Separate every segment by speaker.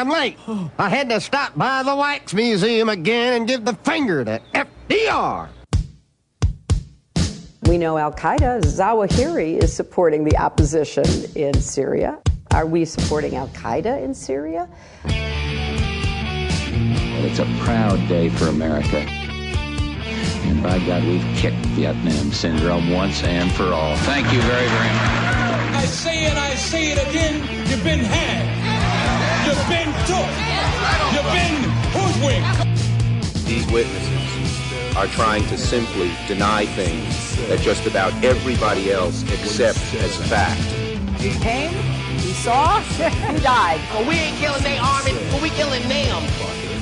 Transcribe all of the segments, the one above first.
Speaker 1: I'm late. I had to stop by the Wax Museum again and give the finger to FDR.
Speaker 2: We know Al-Qaeda, Zawahiri, is supporting the opposition in Syria. Are we supporting Al-Qaeda in Syria?
Speaker 3: It's a proud day for America. And by God, we've kicked Vietnam syndrome once and for all. Thank you very, very much.
Speaker 4: I say it again, you've been had. You've been took. You've been hoodwinked.
Speaker 5: These witnesses are trying to simply deny things that just about everybody else accepts as fact.
Speaker 2: He came, he saw, he died.
Speaker 6: Well, we ain't killing their army, but we killing them.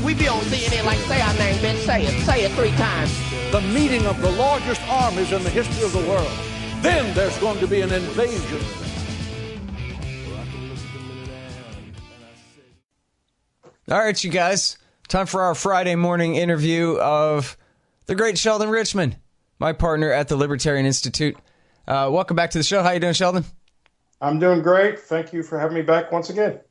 Speaker 6: We be on CNN like, say our name, bitch, say it 3 times.
Speaker 7: The meeting of the largest armies in the history of the world. Then there's going to be an invasion.
Speaker 8: All right, you guys. Time for our Friday morning interview of the great Sheldon Richman, my partner at the Libertarian Institute. Welcome back to the show. How you doing, Sheldon?
Speaker 9: I'm doing great. Thank you for having me back once again.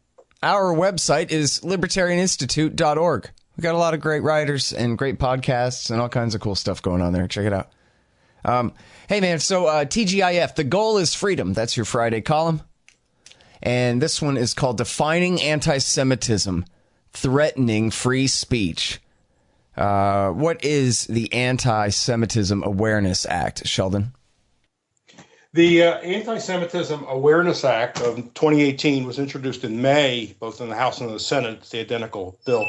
Speaker 9: Our
Speaker 8: website is libertarianinstitute.org. We've got a lot of great writers and great podcasts and all kinds of cool stuff going on there. Check it out. Hey, man, so TGIF, the goal is freedom. That's your Friday column. And this one is called Defining Anti-Semitism, Threatening Free Speech. What is the Anti-Semitism Awareness Act, Sheldon?
Speaker 9: The Anti-Semitism Awareness Act of 2018 was introduced in May, both in the House and the Senate. It's the identical bill.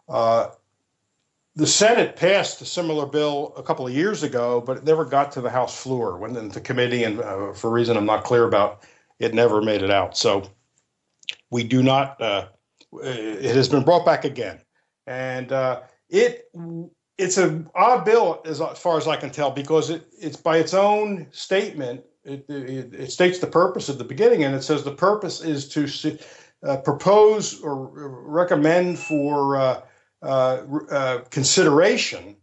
Speaker 9: The Senate passed a similar bill a couple of years ago, but it never got to the House floor. Went into committee, and for a reason I'm not clear about, it never made it out. So we do not. It has been brought back again, and it's an odd bill as far as I can tell, because it's by its own statement. It states the purpose at the beginning, and it says the purpose is to propose or recommend for consideration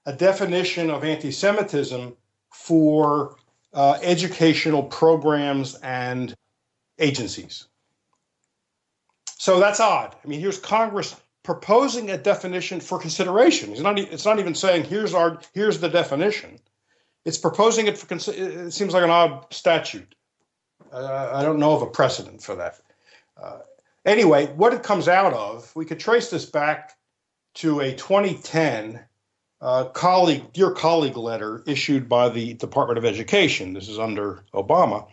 Speaker 9: a definition of anti-Semitism for educational programs and agencies. So that's odd. I mean, here's Congress proposing a definition for consideration. It's not even saying here's the definition. It's proposing it for it seems like an odd statute. I don't know of a precedent for that. Anyway, what it comes out of, we could trace this back to a 2010 dear colleague letter issued by the Department of Education. This is under Obama.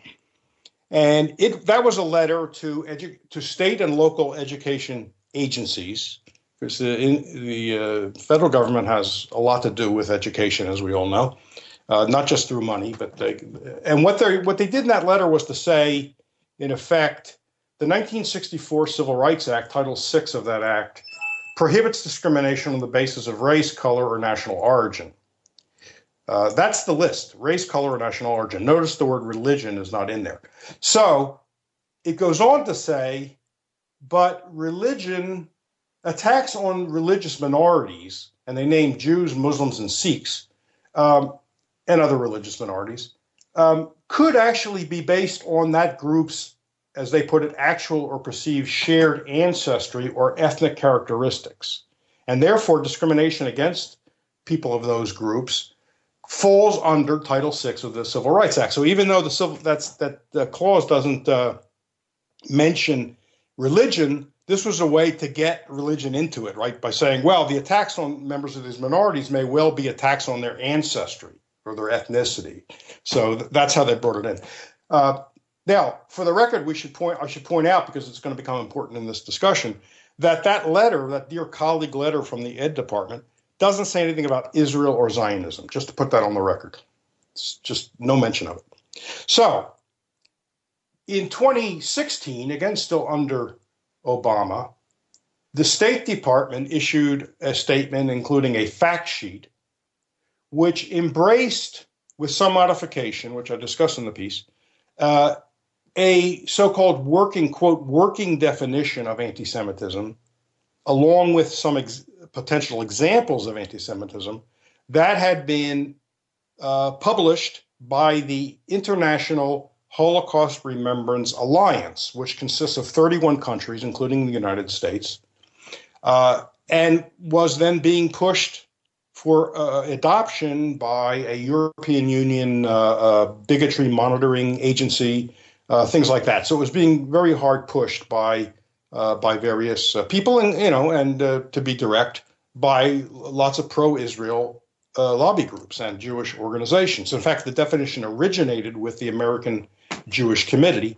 Speaker 9: And that was a letter to state and local education agencies, because the federal government has a lot to do with education, as we all know, not just through money. But what they did in that letter was to say, in effect, the 1964 Civil Rights Act, Title VI of that act, prohibits discrimination on the basis of race, color, or national origin. That's the list: race, color, or national origin. Notice the word religion is not in there. So it goes on to say, but attacks on religious minorities, and they name Jews, Muslims, and Sikhs, and other religious minorities, could actually be based on that group's, as they put it, actual or perceived shared ancestry or ethnic characteristics. And therefore, discrimination against people of those groups falls under Title VI of the Civil Rights Act. So even though the clause doesn't mention religion, this was a way to get religion into it, right? By saying, well, the attacks on members of these minorities may well be attacks on their ancestry or their ethnicity. So that's how they brought it in. Now, for the record, I should point out, because it's going to become important in this discussion, that letter, that dear colleague letter from the Ed Department, doesn't say anything about Israel or Zionism, just to put that on the record. It's just no mention of it. So, in 2016, again still under Obama, the State Department issued a statement including a fact sheet, which embraced, with some modification, which I discussed in the piece, a so-called working definition of anti-Semitism, along with some potential examples of anti-Semitism that had been published by the International Holocaust Remembrance Alliance, which consists of 31 countries, including the United States, and was then being pushed for adoption by a European Union bigotry monitoring agency, things like that. So it was being very hard pushed by various people, and to be direct, by lots of pro-Israel lobby groups and Jewish organizations. In fact, the definition originated with the American Jewish Committee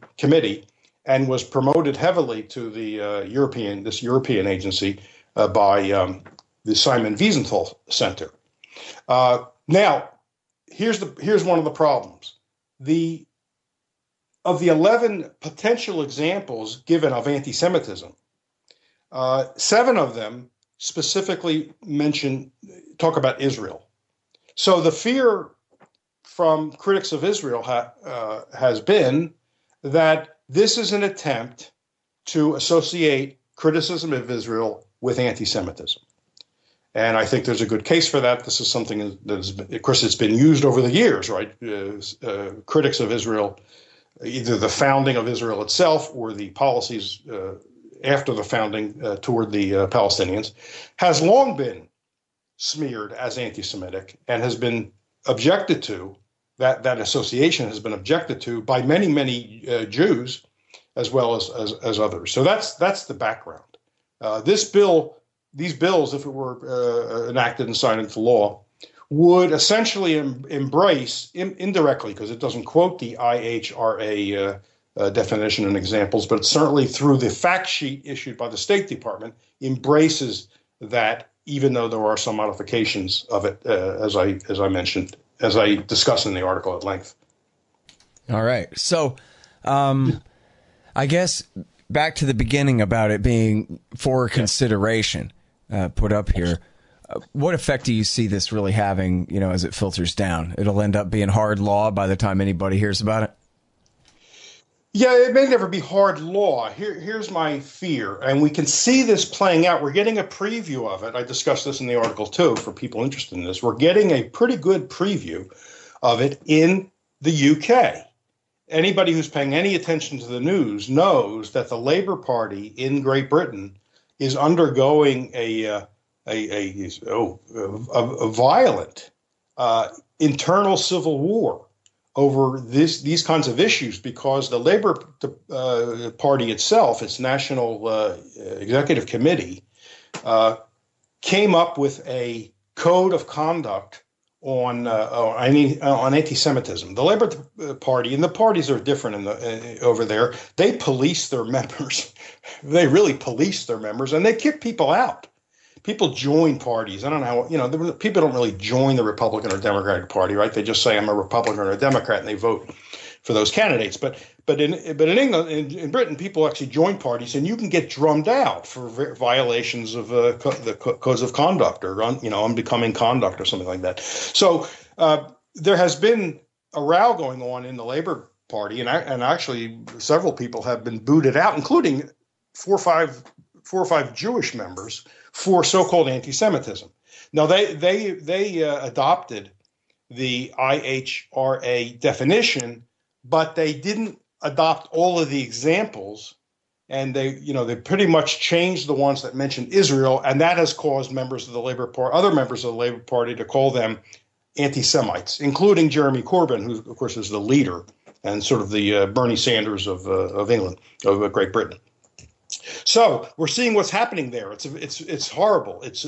Speaker 9: and was promoted heavily to the European agency by the Simon Wiesenthal Center. Now, here's one of the problems. Of the 11 potential examples given of anti-Semitism, 7 of them specifically talk about Israel. So the fear from critics of Israel has been that this is an attempt to associate criticism of Israel with anti-Semitism. And I think there's a good case for that. This is something that, of course, it's been used over the years, right? Critics of Israel, either the founding of Israel itself or the policies after the founding toward the Palestinians, has long been smeared as anti-Semitic and has been objected to. That association has been objected to by many Jews as well as others. So that's the background. These bills, if it were enacted and signed into law, would essentially embrace, indirectly, because it doesn't quote the IHRA definition and examples, but certainly through the fact sheet issued by the State Department, embraces that, even though there are some modifications of it, as I mentioned, as I discuss in the article at length.
Speaker 8: All right. So I guess back to the beginning about it being for consideration. Put up here. What effect do you see this really having, as it filters down? It'll end up being hard law by the time anybody hears about it?
Speaker 9: Yeah, it may never be hard law. Here's my fear, and we can see this playing out. We're getting a preview of it. I discussed this in the article, too, for people interested in this. We're getting a pretty good preview of it in the UK. Anybody who's paying any attention to the news knows that the Labour Party in Great Britain is undergoing a violent internal civil war over these kinds of issues, because the Labour Party itself, its National Executive Committee, came up with a code of conduct on anti-Semitism. The Labour Party, and the parties are different over there, they police their members. They really police their members, and they kick people out. People join parties. I don't know how, people don't really join the Republican or Democratic Party, right? They just say, I'm a Republican or a Democrat, and they vote for those candidates. But in England, in Britain, people actually join parties, and you can get drummed out for violations of the codes of conduct, or unbecoming conduct, or something like that. So there has been a row going on in the Labour Party, and actually several people have been booted out, including four or five Jewish members, for so-called anti-Semitism. Now they adopted the IHRA definition, but they didn't adopt all of the examples, and they pretty much changed the ones that mentioned Israel, and that has caused members of the Labour Party, other members of the Labour Party, to call them anti-Semites, including Jeremy Corbyn, who of course is the leader and sort of the Bernie Sanders of England, of Great Britain. So we're seeing what's happening there. It's horrible. It's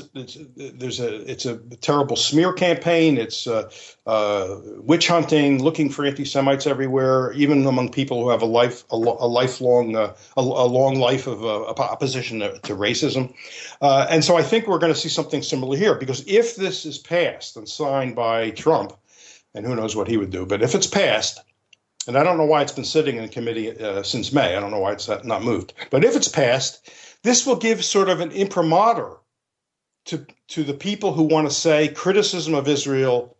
Speaker 9: a terrible smear campaign. It's witch hunting, looking for anti-Semites everywhere, even among people who have a long life of opposition to racism. And so I think we're going to see something similar here, because if this is passed and signed by Trump, and who knows what he would do, but if it's passed, and I don't know why it's been sitting in committee since May. I don't know why it's not moved. But if it's passed, this will give sort of an imprimatur to the people who want to say criticism of Israel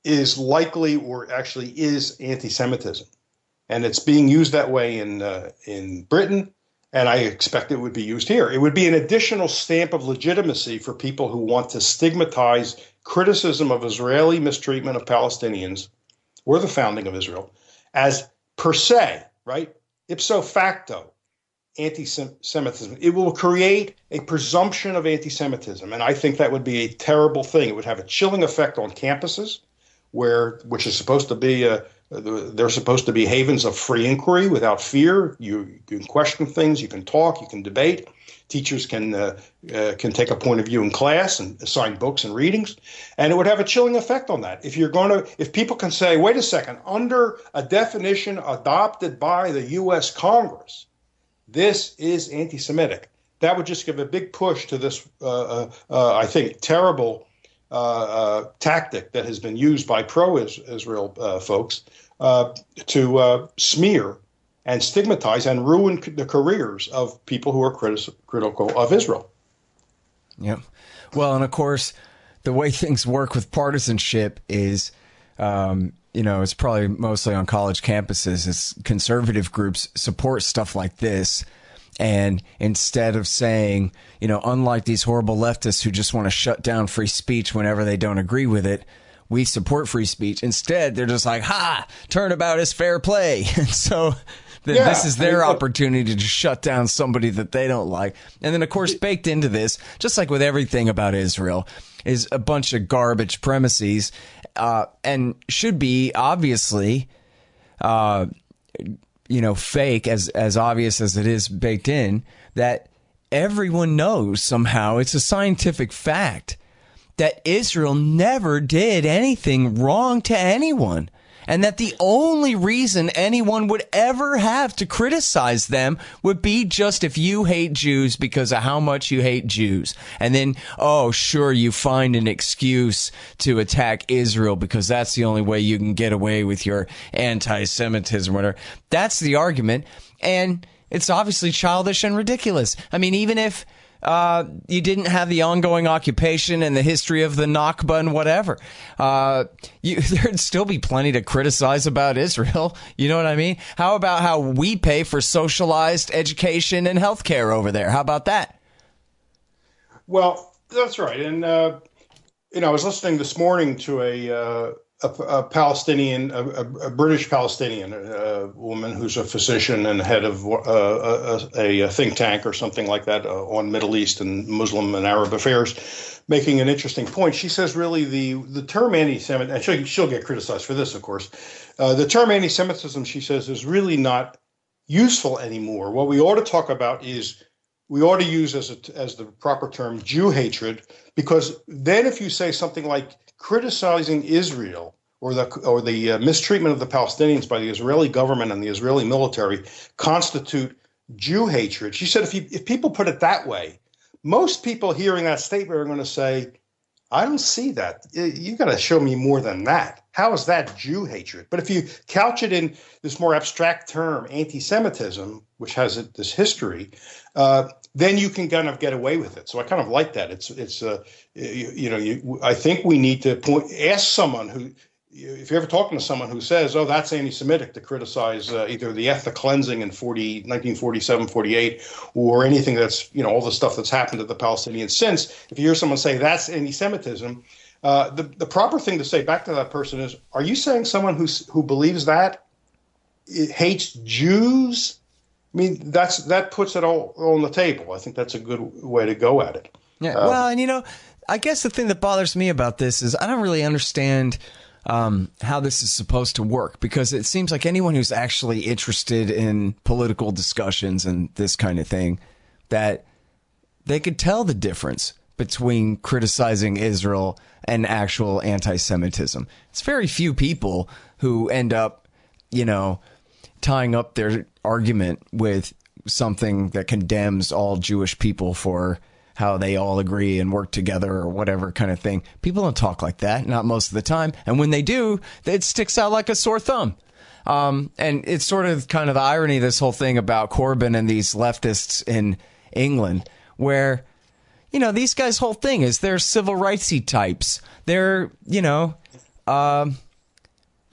Speaker 9: is likely, or actually is, anti-Semitism. And it's being used that way in Britain, and I expect it would be used here. It would be an additional stamp of legitimacy for people who want to stigmatize criticism of Israeli mistreatment of Palestinians, or the founding of Israel, as per se, right? Ipso facto, anti-Semitism. It will create a presumption of anti-Semitism, and I think that would be a terrible thing. It would have a chilling effect on campuses, which is supposed to be they're supposed to be havens of free inquiry without fear. You can question things, you can talk, you can debate. Teachers can take a point of view in class and assign books and readings, and it would have a chilling effect on that. If people can say, wait a second, under a definition adopted by the U.S. Congress, this is anti-Semitic, that would just give a big push to this, I think, terrible tactic that has been used by pro-Israel folks to smear and stigmatize and ruin the careers of people who are critical of Israel.
Speaker 8: Yeah. Well, and of course, the way things work with partisanship is, it's probably mostly on college campuses, is conservative groups support stuff like this. And instead of saying, unlike these horrible leftists who just want to shut down free speech whenever they don't agree with it, we support free speech. Instead, they're just like, turnabout is fair play. And so this is their opportunity to just shut down somebody that they don't like. And then, of course, baked into this, just like with everything about Israel, is a bunch of garbage premises and should be obviously, fake, as obvious as it is baked in, that everyone knows somehow. It's a scientific fact that Israel never did anything wrong to anyone. And that the only reason anyone would ever have to criticize them would be just if you hate Jews because of how much you hate Jews. And then, sure, you find an excuse to attack Israel because that's the only way you can get away with your anti-Semitism or whatever. That's the argument. And it's obviously childish and ridiculous. I mean, even if you didn't have the ongoing occupation and the history of the Nakba and whatever, there'd still be plenty to criticize about Israel. You know what I mean? How about how we pay for socialized education and healthcare over there? How about that?
Speaker 9: Well, that's right. And, I was listening this morning to a Palestinian, a British Palestinian woman who's a physician and head of a think tank or something like that on Middle East and Muslim and Arab affairs, making an interesting point. She says really the term anti-Semitism, and she'll get criticized for this, of course, the term anti-Semitism, she says, is really not useful anymore. What we ought to talk about is we ought to use as the proper term Jew hatred, because then if you say something like criticizing Israel or the mistreatment of the Palestinians by the Israeli government and the Israeli military constitute Jew hatred. She said if people put it that way, most people hearing that statement are going to say, I don't see that. You got to show me more than that. How is that Jew hatred? But if you couch it in this more abstract term, anti-Semitism, which has this history, then you can kind of get away with it. So I kind of like that. I think we need to ask someone who, if you're ever talking to someone who says, that's anti-Semitic, to criticize either the ethnic cleansing in 1947, 48, or anything that's, all the stuff that's happened to the Palestinians since, if you hear someone say that's anti-Semitism, the proper thing to say back to that person is, are you saying someone who believes that hates Jews? I mean, that puts it all on the table. I think that's a good way to go at it.
Speaker 8: Yeah. Well, and I guess the thing that bothers me about this is I don't really understand how this is supposed to work, because it seems like anyone who's actually interested in political discussions and this kind of thing, that they could tell the difference between criticizing Israel and actual anti-Semitism. It's very few people who end up, tying up their argument with something that condemns all Jewish people for how they all agree and work together or whatever kind of thing. People don't talk like that, not most of the time. And when they do, it sticks out like a sore thumb. And it's sort of kind of the irony of this whole thing about Corbyn and these leftists in England, where, these guys' whole thing is they're civil rightsy types. They're,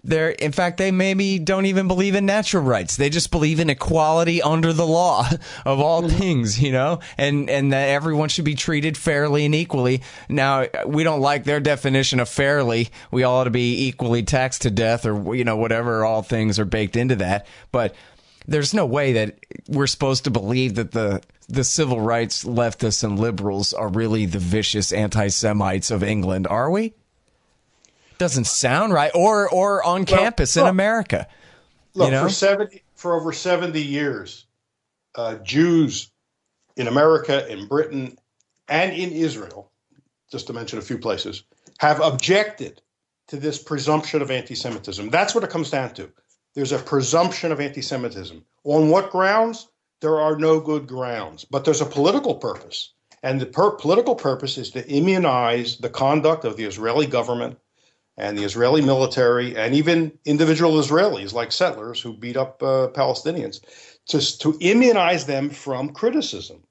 Speaker 8: In fact, they maybe don't even believe in natural rights. They just believe in equality under the law of all things, you know, and that everyone should be treated fairly and equally. Now, we don't like their definition of fairly. We all ought to be equally taxed to death, or, you know, whatever, all things are baked into that. But there's no way that we're supposed to believe that the civil rights leftists and liberals are really the vicious anti-Semites of England, are we? Doesn't sound right. Or on campus in America.
Speaker 9: Look,
Speaker 8: you know?
Speaker 9: for over 70 years, Jews in America, in Britain, and in Israel, just to mention a few places, have objected to this presumption of anti-Semitism. That's what it comes down to. There's a presumption of anti-Semitism. On what grounds? There are no good grounds. But there's a political purpose. And the political purpose is to immunize the conduct of the Israeli government and the Israeli military, and even individual Israelis like settlers who beat up Palestinians, just to immunize them from criticism.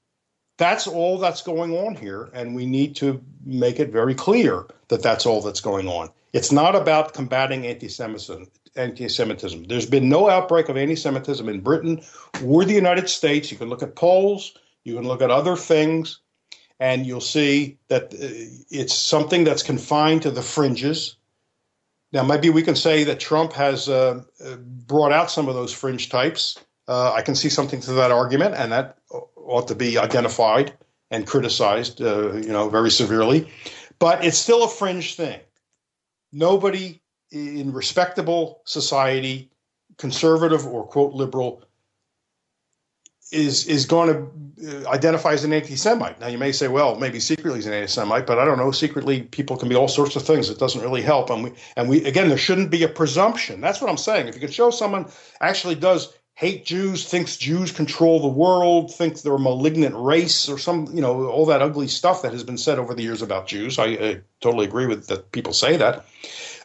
Speaker 9: That's all that's going on here, and we need to make it very clear that that's all that's going on. It's not about combating anti-Semitism. There's been no outbreak of anti-Semitism in Britain or the United States. You can look at polls, you can look at other things, and you'll see that it's something that's confined to the fringes. Now, maybe we can say that Trump has brought out some of those fringe types. I can see something to that argument, and that ought to be identified and criticized, very severely. But it's still a fringe thing. Nobody in respectable society, conservative or, quote, liberal, is going to identify as an anti-Semite. Now, you may say, well, maybe secretly he's an anti-Semite, but I don't know. Secretly, people can be all sorts of things. It doesn't really help. And we again, there shouldn't be a presumption. That's what I'm saying. If you can show someone actually does hate Jews, thinks Jews control the world, thinks they're a malignant race, or all that ugly stuff that has been said over the years about Jews. I totally agree with that. People say that.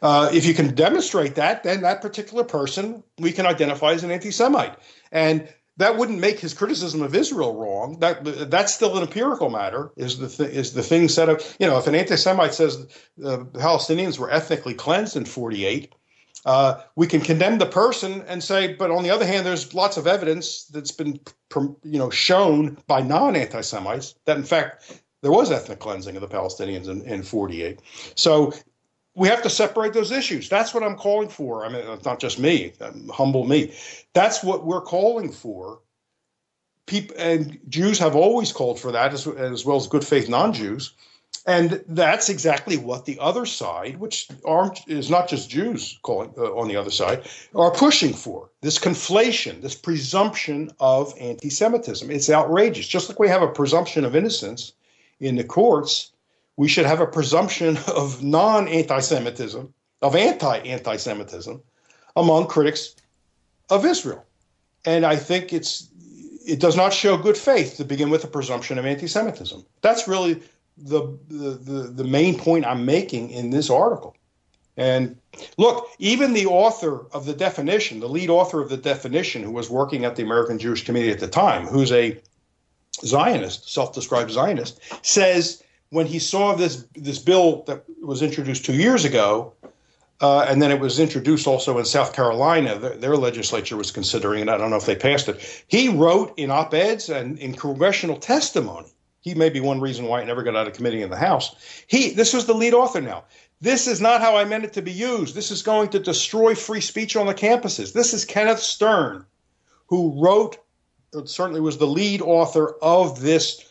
Speaker 9: If you can demonstrate that, then that particular person we can identify as an anti-Semite. And that wouldn't make his criticism of Israel wrong. That's still an empirical matter. Is the thing set up? If an anti-Semite says the Palestinians were ethnically cleansed in 1948, we can condemn the person and say, but on the other hand, there's lots of evidence that's been shown by non-anti-Semites that in fact there was ethnic cleansing of the Palestinians in 1948. So we have to separate those issues. That's what I'm calling for. I mean, it's not just me, humble me. That's what we're calling for. People and Jews have always called for that, as well as good faith non-Jews. And that's exactly what the other side, which is not just Jews calling on the other side, are pushing for. This conflation, this presumption of anti-Semitism. It's outrageous. Just like we have a presumption of innocence in the courts, we should have a presumption of non-anti-Semitism, of anti-Semitism among critics of Israel. And I think it does not show good faith to begin with a presumption of anti-Semitism. That's really the main point I'm making in this article. And look, even the author of the definition, the lead author of the definition, who was working at the American Jewish Committee at the time, who's a Zionist, self-described Zionist, says when he saw this bill that was introduced 2 years ago, and then it was introduced also in South Carolina, their legislature was considering it. I don't know if they passed it. He wrote in op-eds and in congressional testimony. He may be one reason why it never got out of committee in the House. This was the lead author now. This is not how I meant it to be used. This is going to destroy free speech on the campuses. This is Kenneth Stern, who wrote, certainly was the lead author of this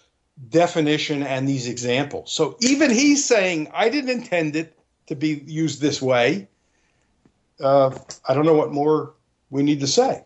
Speaker 9: definition and these examples. So even he's saying, I didn't intend it to be used this way. I don't know what more we need to say.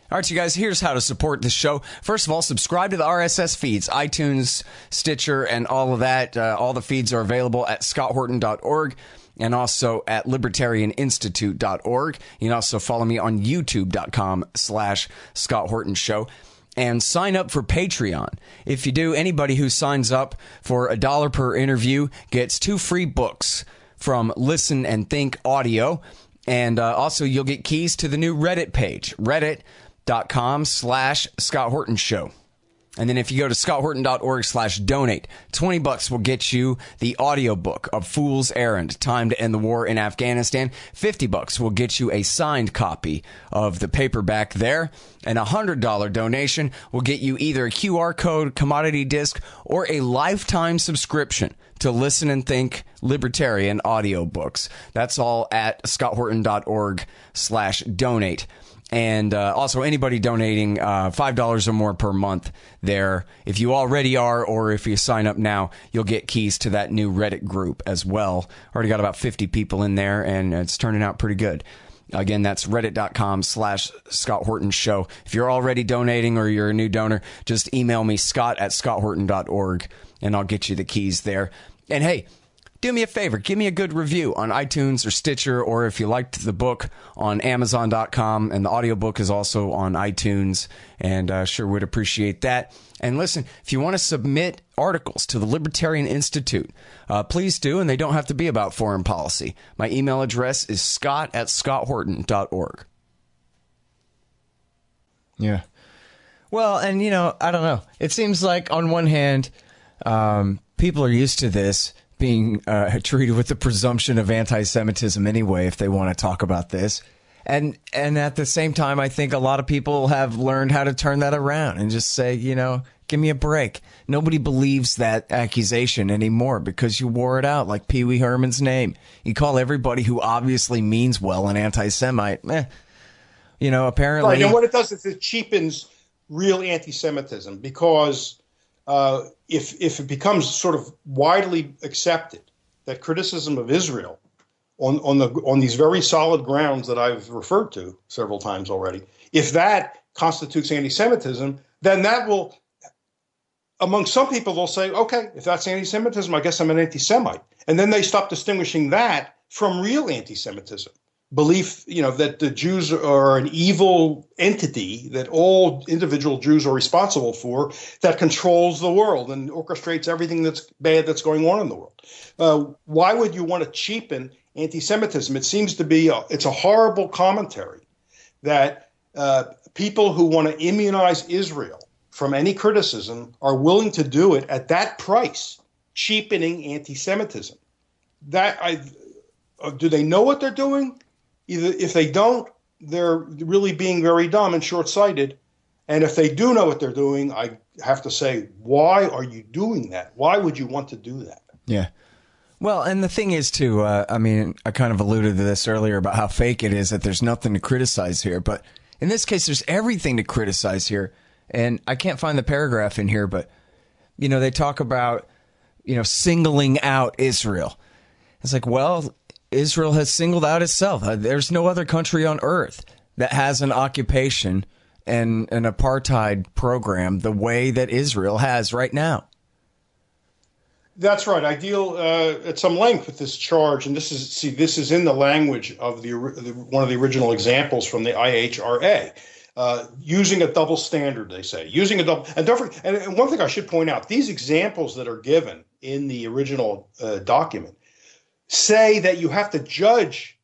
Speaker 8: All right, you guys, here's how to support the show. First of all, subscribe to the RSS feeds, iTunes, Stitcher, and all of that. All the feeds are available at scotthorton.org and also at libertarianinstitute.org. You can also follow me on youtube.com/Scott Horton Show. And sign up for Patreon. If you do, anybody who signs up for $1 per interview gets 2 free books from Listen and Think Audio. And also, you'll get keys to the new Reddit page, reddit.com/Scott Horton Show. And then if you go to scotthorton.org/donate, $20 will get you the audiobook of Fool's Errand, Time to End the War in Afghanistan. $50 will get you a signed copy of the paperback there. And a $100 donation will get you either a QR code, commodity disc, or a lifetime subscription to Listen and Think Libertarian audiobooks. That's all at scotthorton.org/donate. And also anybody donating $5 or more per month there. If you already are, or if you sign up now, you'll get keys to that new Reddit group as well. Already got about 50 people in there, and it's turning out pretty good. Again, that's reddit.com/Scott Horton Show. If you're already donating or you're a new donor, just email me, scott@scotthorton.org, and I'll get you the keys there. And hey, do me a favor, give me a good review on iTunes or Stitcher, or if you liked the book, on Amazon.com, and the audiobook is also on iTunes, and sure would appreciate that. And listen, if you want to submit articles to the Libertarian Institute, please do, and they don't have to be about foreign policy. My email address is scott@scotthorton.org. Yeah. Well, and, you know, I don't know. It seems like, on one hand, people are used to this being treated with the presumption of anti-Semitism anyway, if they want to talk about this. And at the same time, I think a lot of people have learned how to turn that around and just say, you know, give me a break. Nobody believes that accusation anymore because you wore it out like Pee Wee Herman's name. You call everybody who obviously means well an anti-Semite. You know, apparently.
Speaker 9: Right, and what it does is it cheapens real anti-Semitism, because if it becomes sort of widely accepted that criticism of Israel on these very solid grounds that I've referred to several times already, if that constitutes anti-Semitism, then that will, among some people, they'll say, okay, if that's anti-Semitism, I guess I'm an anti-Semite. And then they stop distinguishing that from real anti-Semitism. Belief, you know, that the Jews are an evil entity that all individual Jews are responsible for, that controls the world and orchestrates everything that's bad that's going on in the world. Why would you want to cheapen anti-Semitism? It seems to be it's a horrible commentary that people who want to immunize Israel from any criticism are willing to do it at that price, cheapening anti-Semitism. Do they know what they're doing? Either if they don't, they're really being very dumb and short-sighted. And if they do know what they're doing, I have to say, why are you doing that? Why would you want to do that?
Speaker 8: Yeah. Well, and the thing is, too, I mean, I kind of alluded to this earlier about how fake it is, that there's nothing to criticize here. But in this case, there's everything to criticize here. And I can't find the paragraph in here, but, you know, they talk about, you know, singling out Israel. It's like, well, Israel has singled out itself. There's no other country on earth that has an occupation and an apartheid program the way that Israel has right now.
Speaker 9: That's right. I deal at some length with this charge, and this is in the language of one of the original examples from the IHRA. Using a double standard, they say. Using a double, and don't forget, and one thing I should point out: these examples that are given in the original document say that you have to judge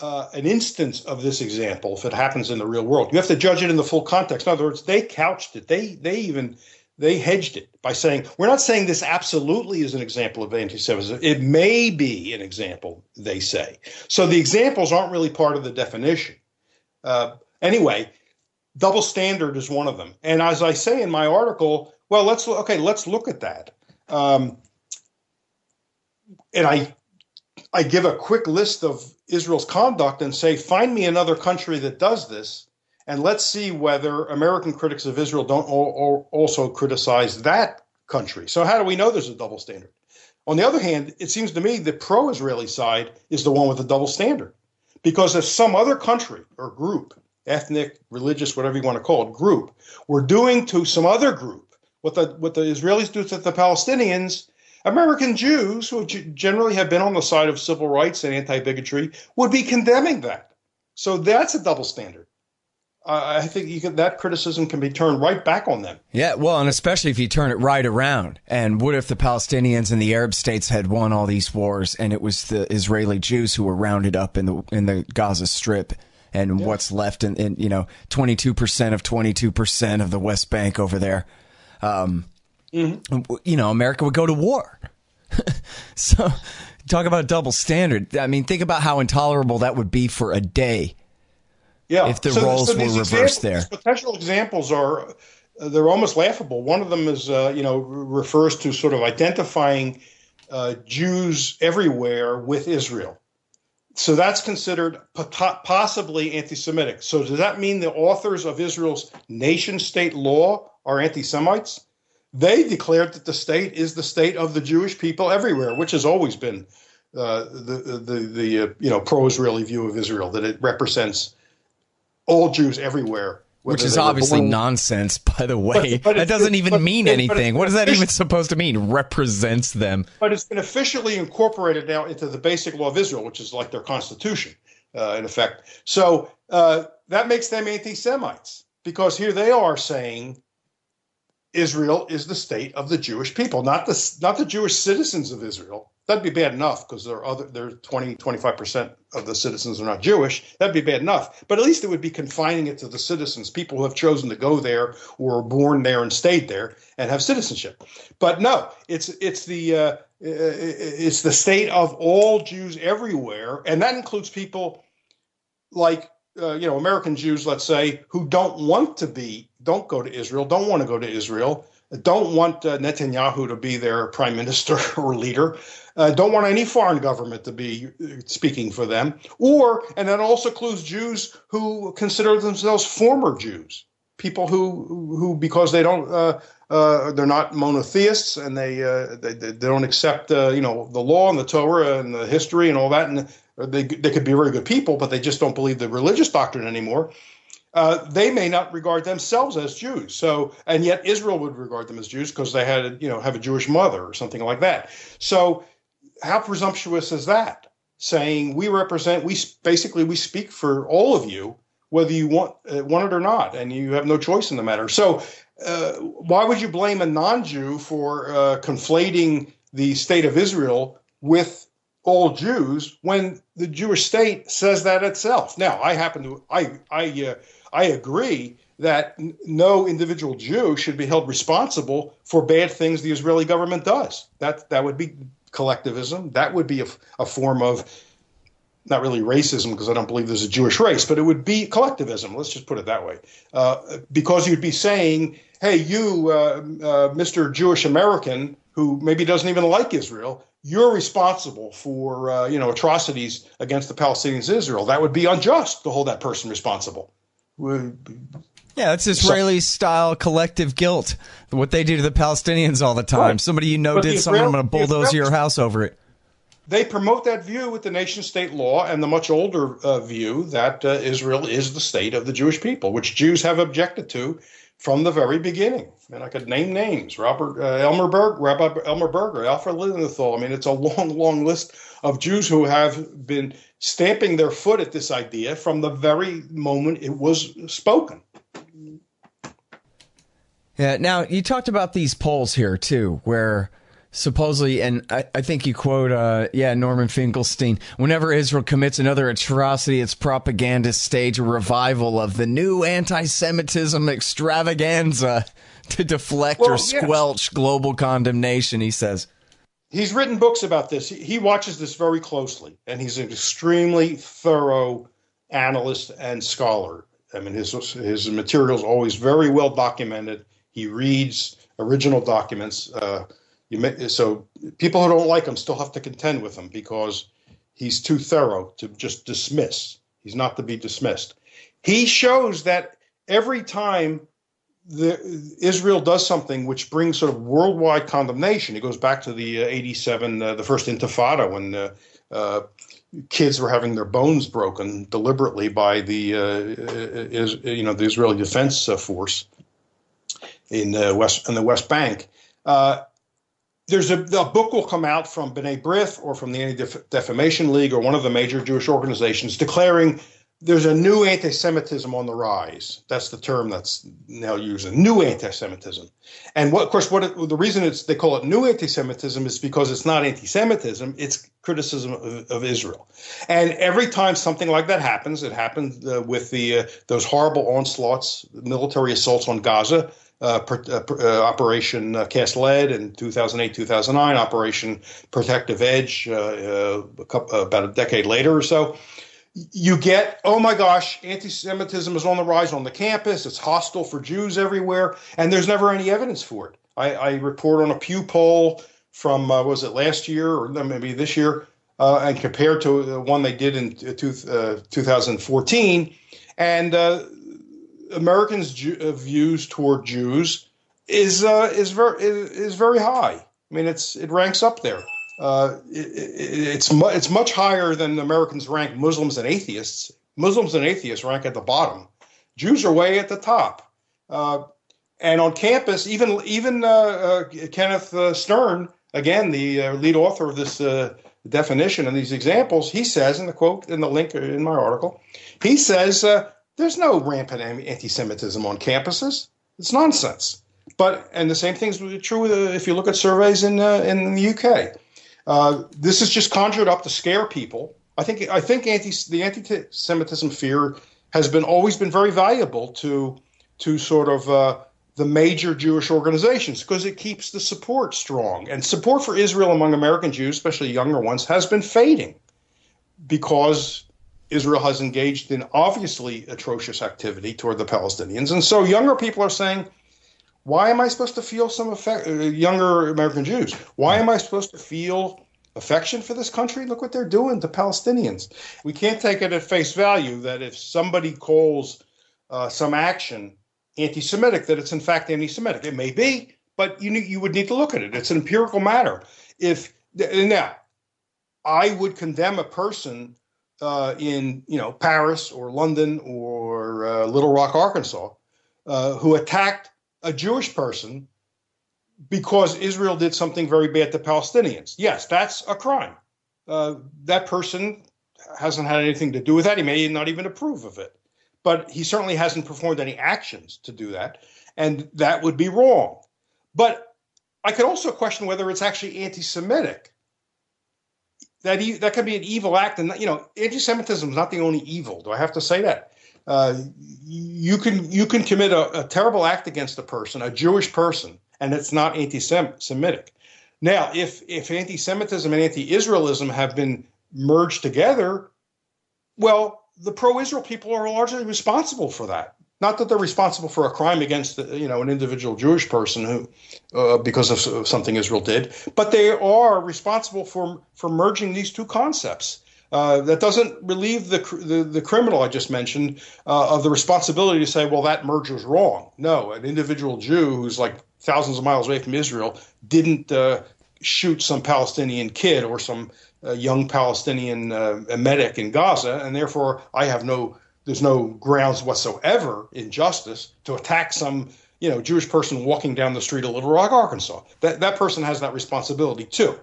Speaker 9: an instance of this example if it happens in the real world. You have to judge it in the full context. In other words, they couched it. They hedged it by saying, we're not saying this absolutely is an example of anti-Semitism. It may be an example, they say. So the examples aren't really part of the definition. Anyway, double standard is one of them. And as I say in my article, well, let's look at that. And I give a quick list of Israel's conduct and say, find me another country that does this, and let's see whether American critics of Israel don't also criticize that country. So how do we know there's a double standard? On the other hand, it seems to me the pro-Israeli side is the one with the double standard, because if some other country or group, ethnic, religious, whatever you want to call it, group, were doing to some other group what the Israelis do to the Palestinians, American Jews, who generally have been on the side of civil rights and anti-bigotry, would be condemning that. So that's a double standard. I think that criticism can be turned right back on them. Yeah, well, and especially if you turn it right around. And what if the Palestinians and the Arab states had won all these wars, and it was the Israeli Jews who were rounded up in the Gaza Strip, and what's left in 22% of 22% of the West Bank over there?
Speaker 8: America would go to war. So talk about double standard. I mean, think about how intolerable that would be for a day.
Speaker 9: Yeah.
Speaker 8: If the roles were reversed there.
Speaker 9: Potential examples are, they're almost laughable. One of them is, refers to sort of identifying Jews everywhere with Israel. So that's considered possibly anti-Semitic. So does that mean the authors of Israel's nation-state law are anti-Semites? They declared that the state is the state of the Jewish people everywhere, which has always been the pro-Israeli view of Israel, that it represents all Jews everywhere.
Speaker 8: Which is obviously nonsense, by the way. But that doesn't even mean anything. What is that even supposed to mean? Represents them.
Speaker 9: But it's been officially incorporated now into the basic law of Israel, which is like their constitution, in effect. So that makes them anti-Semites, because here they are saying Israel is the state of the Jewish people, not the Jewish citizens of Israel. That'd be bad enough, because there are 25% of the citizens are not Jewish. That'd be bad enough. But at least it would be confining it to the citizens, people who have chosen to go there or are born there and stayed there and have citizenship. But no, it's the state of all Jews everywhere, and that includes people like American Jews, let's say, who don't want to go to Israel, don't want to go to Israel, don't want Netanyahu to be their prime minister or leader, don't want any foreign government to be speaking for them, and that also includes Jews who consider themselves former Jews, people who because they don't they're not monotheists, and they don't accept the law and the Torah and the history and all that, and they could be very good people, but they just don't believe the religious doctrine anymore. They may not regard themselves as Jews. So, and yet Israel would regard them as Jews because they had, have a Jewish mother or something like that. So how presumptuous is that? Saying we speak for all of you, whether you want it or not, and you have no choice in the matter. So why would you blame a non-Jew for conflating the state of Israel with all Jews when the Jewish state says that itself? Now, I agree that no individual Jew should be held responsible for bad things the Israeli government does. That would be collectivism. That would be a form of, not really racism, because I don't believe there's a Jewish race, but it would be collectivism. Let's just put it that way. Because you'd be saying, hey, you, Mr. Jewish American, who maybe doesn't even like Israel, you're responsible for, atrocities against the Palestinians in Israel. That would be unjust to hold that person responsible.
Speaker 8: Yeah, it's Israeli-style collective guilt. What they do to the Palestinians all the time. Right. Somebody did something, I'm going to bulldoze your house over it.
Speaker 9: They promote that view with the nation-state law and the much older view that Israel is the state of the Jewish people, which Jews have objected to from the very beginning. And I could name names: Rabbi Elmer Berger, Alfred Lindenthal. I mean, it's a long, long list of Jews who have been stamping their foot at this idea from the very moment it was spoken.
Speaker 8: Yeah. Now, you talked about these polls here, too, where supposedly, and I think you quote, Norman Finkelstein, whenever Israel commits another atrocity, its propagandists stage a revival of the new anti-Semitism extravaganza to deflect or squelch global condemnation, he says.
Speaker 9: He's written books about this. He watches this very closely, and he's an extremely thorough analyst and scholar. I mean, his material is always very well documented. He reads original documents. So people who don't like him still have to contend with him because he's too thorough to just dismiss. He's not to be dismissed. He shows that every time Israel does something which brings sort of worldwide condemnation, it goes back to the 87, the first Intifada, when kids were having their bones broken deliberately by the Israeli Defense Force in the West Bank. There's a book will come out from B'nai B'rith or from the Anti-Defamation League or one of the major Jewish organizations declaring there's a new anti-Semitism on the rise. That's the term that's now used, a new anti-Semitism. And the reason they call it new anti-Semitism is because it's not anti-Semitism, it's criticism of Israel. And every time something like that happens, it happened with those horrible onslaughts, military assaults on Gaza. Operation Cast Lead in 2008, 2009, Operation Protective Edge about a decade later or so. You get, oh my gosh, anti-Semitism is on the rise on the campus. It's hostile for Jews everywhere, and there's never any evidence for it. I report on a Pew poll from, was it last year or maybe this year, and compared to the one they did in 2014, and Americans' views toward Jews is very high. I mean, it ranks up there. It's much higher than Americans rank Muslims and atheists. Muslims and atheists rank at the bottom. Jews are way at the top. And on campus, even Kenneth Stern, again, the lead author of this definition and these examples, he says in the quote in the link in my article, he says there's no rampant anti-Semitism on campuses. It's nonsense. And the same thing's true if you look at surveys in the UK. This is just conjured up to scare people. I think the anti-Semitism fear has always been very valuable to sort of the major Jewish organizations because it keeps the support strong. And support for Israel among American Jews, especially younger ones, has been fading because Israel has engaged in obviously atrocious activity toward the Palestinians. And so younger people are saying, why am I supposed to feel some younger American Jews, why am I supposed to feel affection for this country? Look what they're doing to Palestinians. We can't take it at face value that if somebody calls some action anti-Semitic, that it's in fact anti-Semitic. It may be, but you would need to look at it. It's an empirical matter. Now, I would condemn a person in Paris or London or Little Rock, Arkansas, who attacked a Jewish person because Israel did something very bad to Palestinians. Yes, that's a crime. That person hasn't had anything to do with that. He may not even approve of it. But he certainly hasn't performed any actions to do that. And that would be wrong. But I could also question whether it's actually anti-Semitic. That could be an evil act. And, anti-Semitism is not the only evil. Do I have to say that? You can commit a terrible act against a person, a Jewish person, and it's not anti-Semitic. Now, if anti-Semitism and anti-Israelism have been merged together, well, the pro-Israel people are largely responsible for that. Not that they're responsible for a crime against an individual Jewish person who because of something Israel did, but they are responsible for merging these two concepts. That doesn't relieve the criminal I just mentioned of the responsibility to say, well, that merger is wrong. No, an individual Jew who's like thousands of miles away from Israel didn't shoot some Palestinian kid or some young Palestinian medic in Gaza, and therefore there's no grounds whatsoever in justice to attack some Jewish person walking down the street of Little Rock, Arkansas. That person has that responsibility too.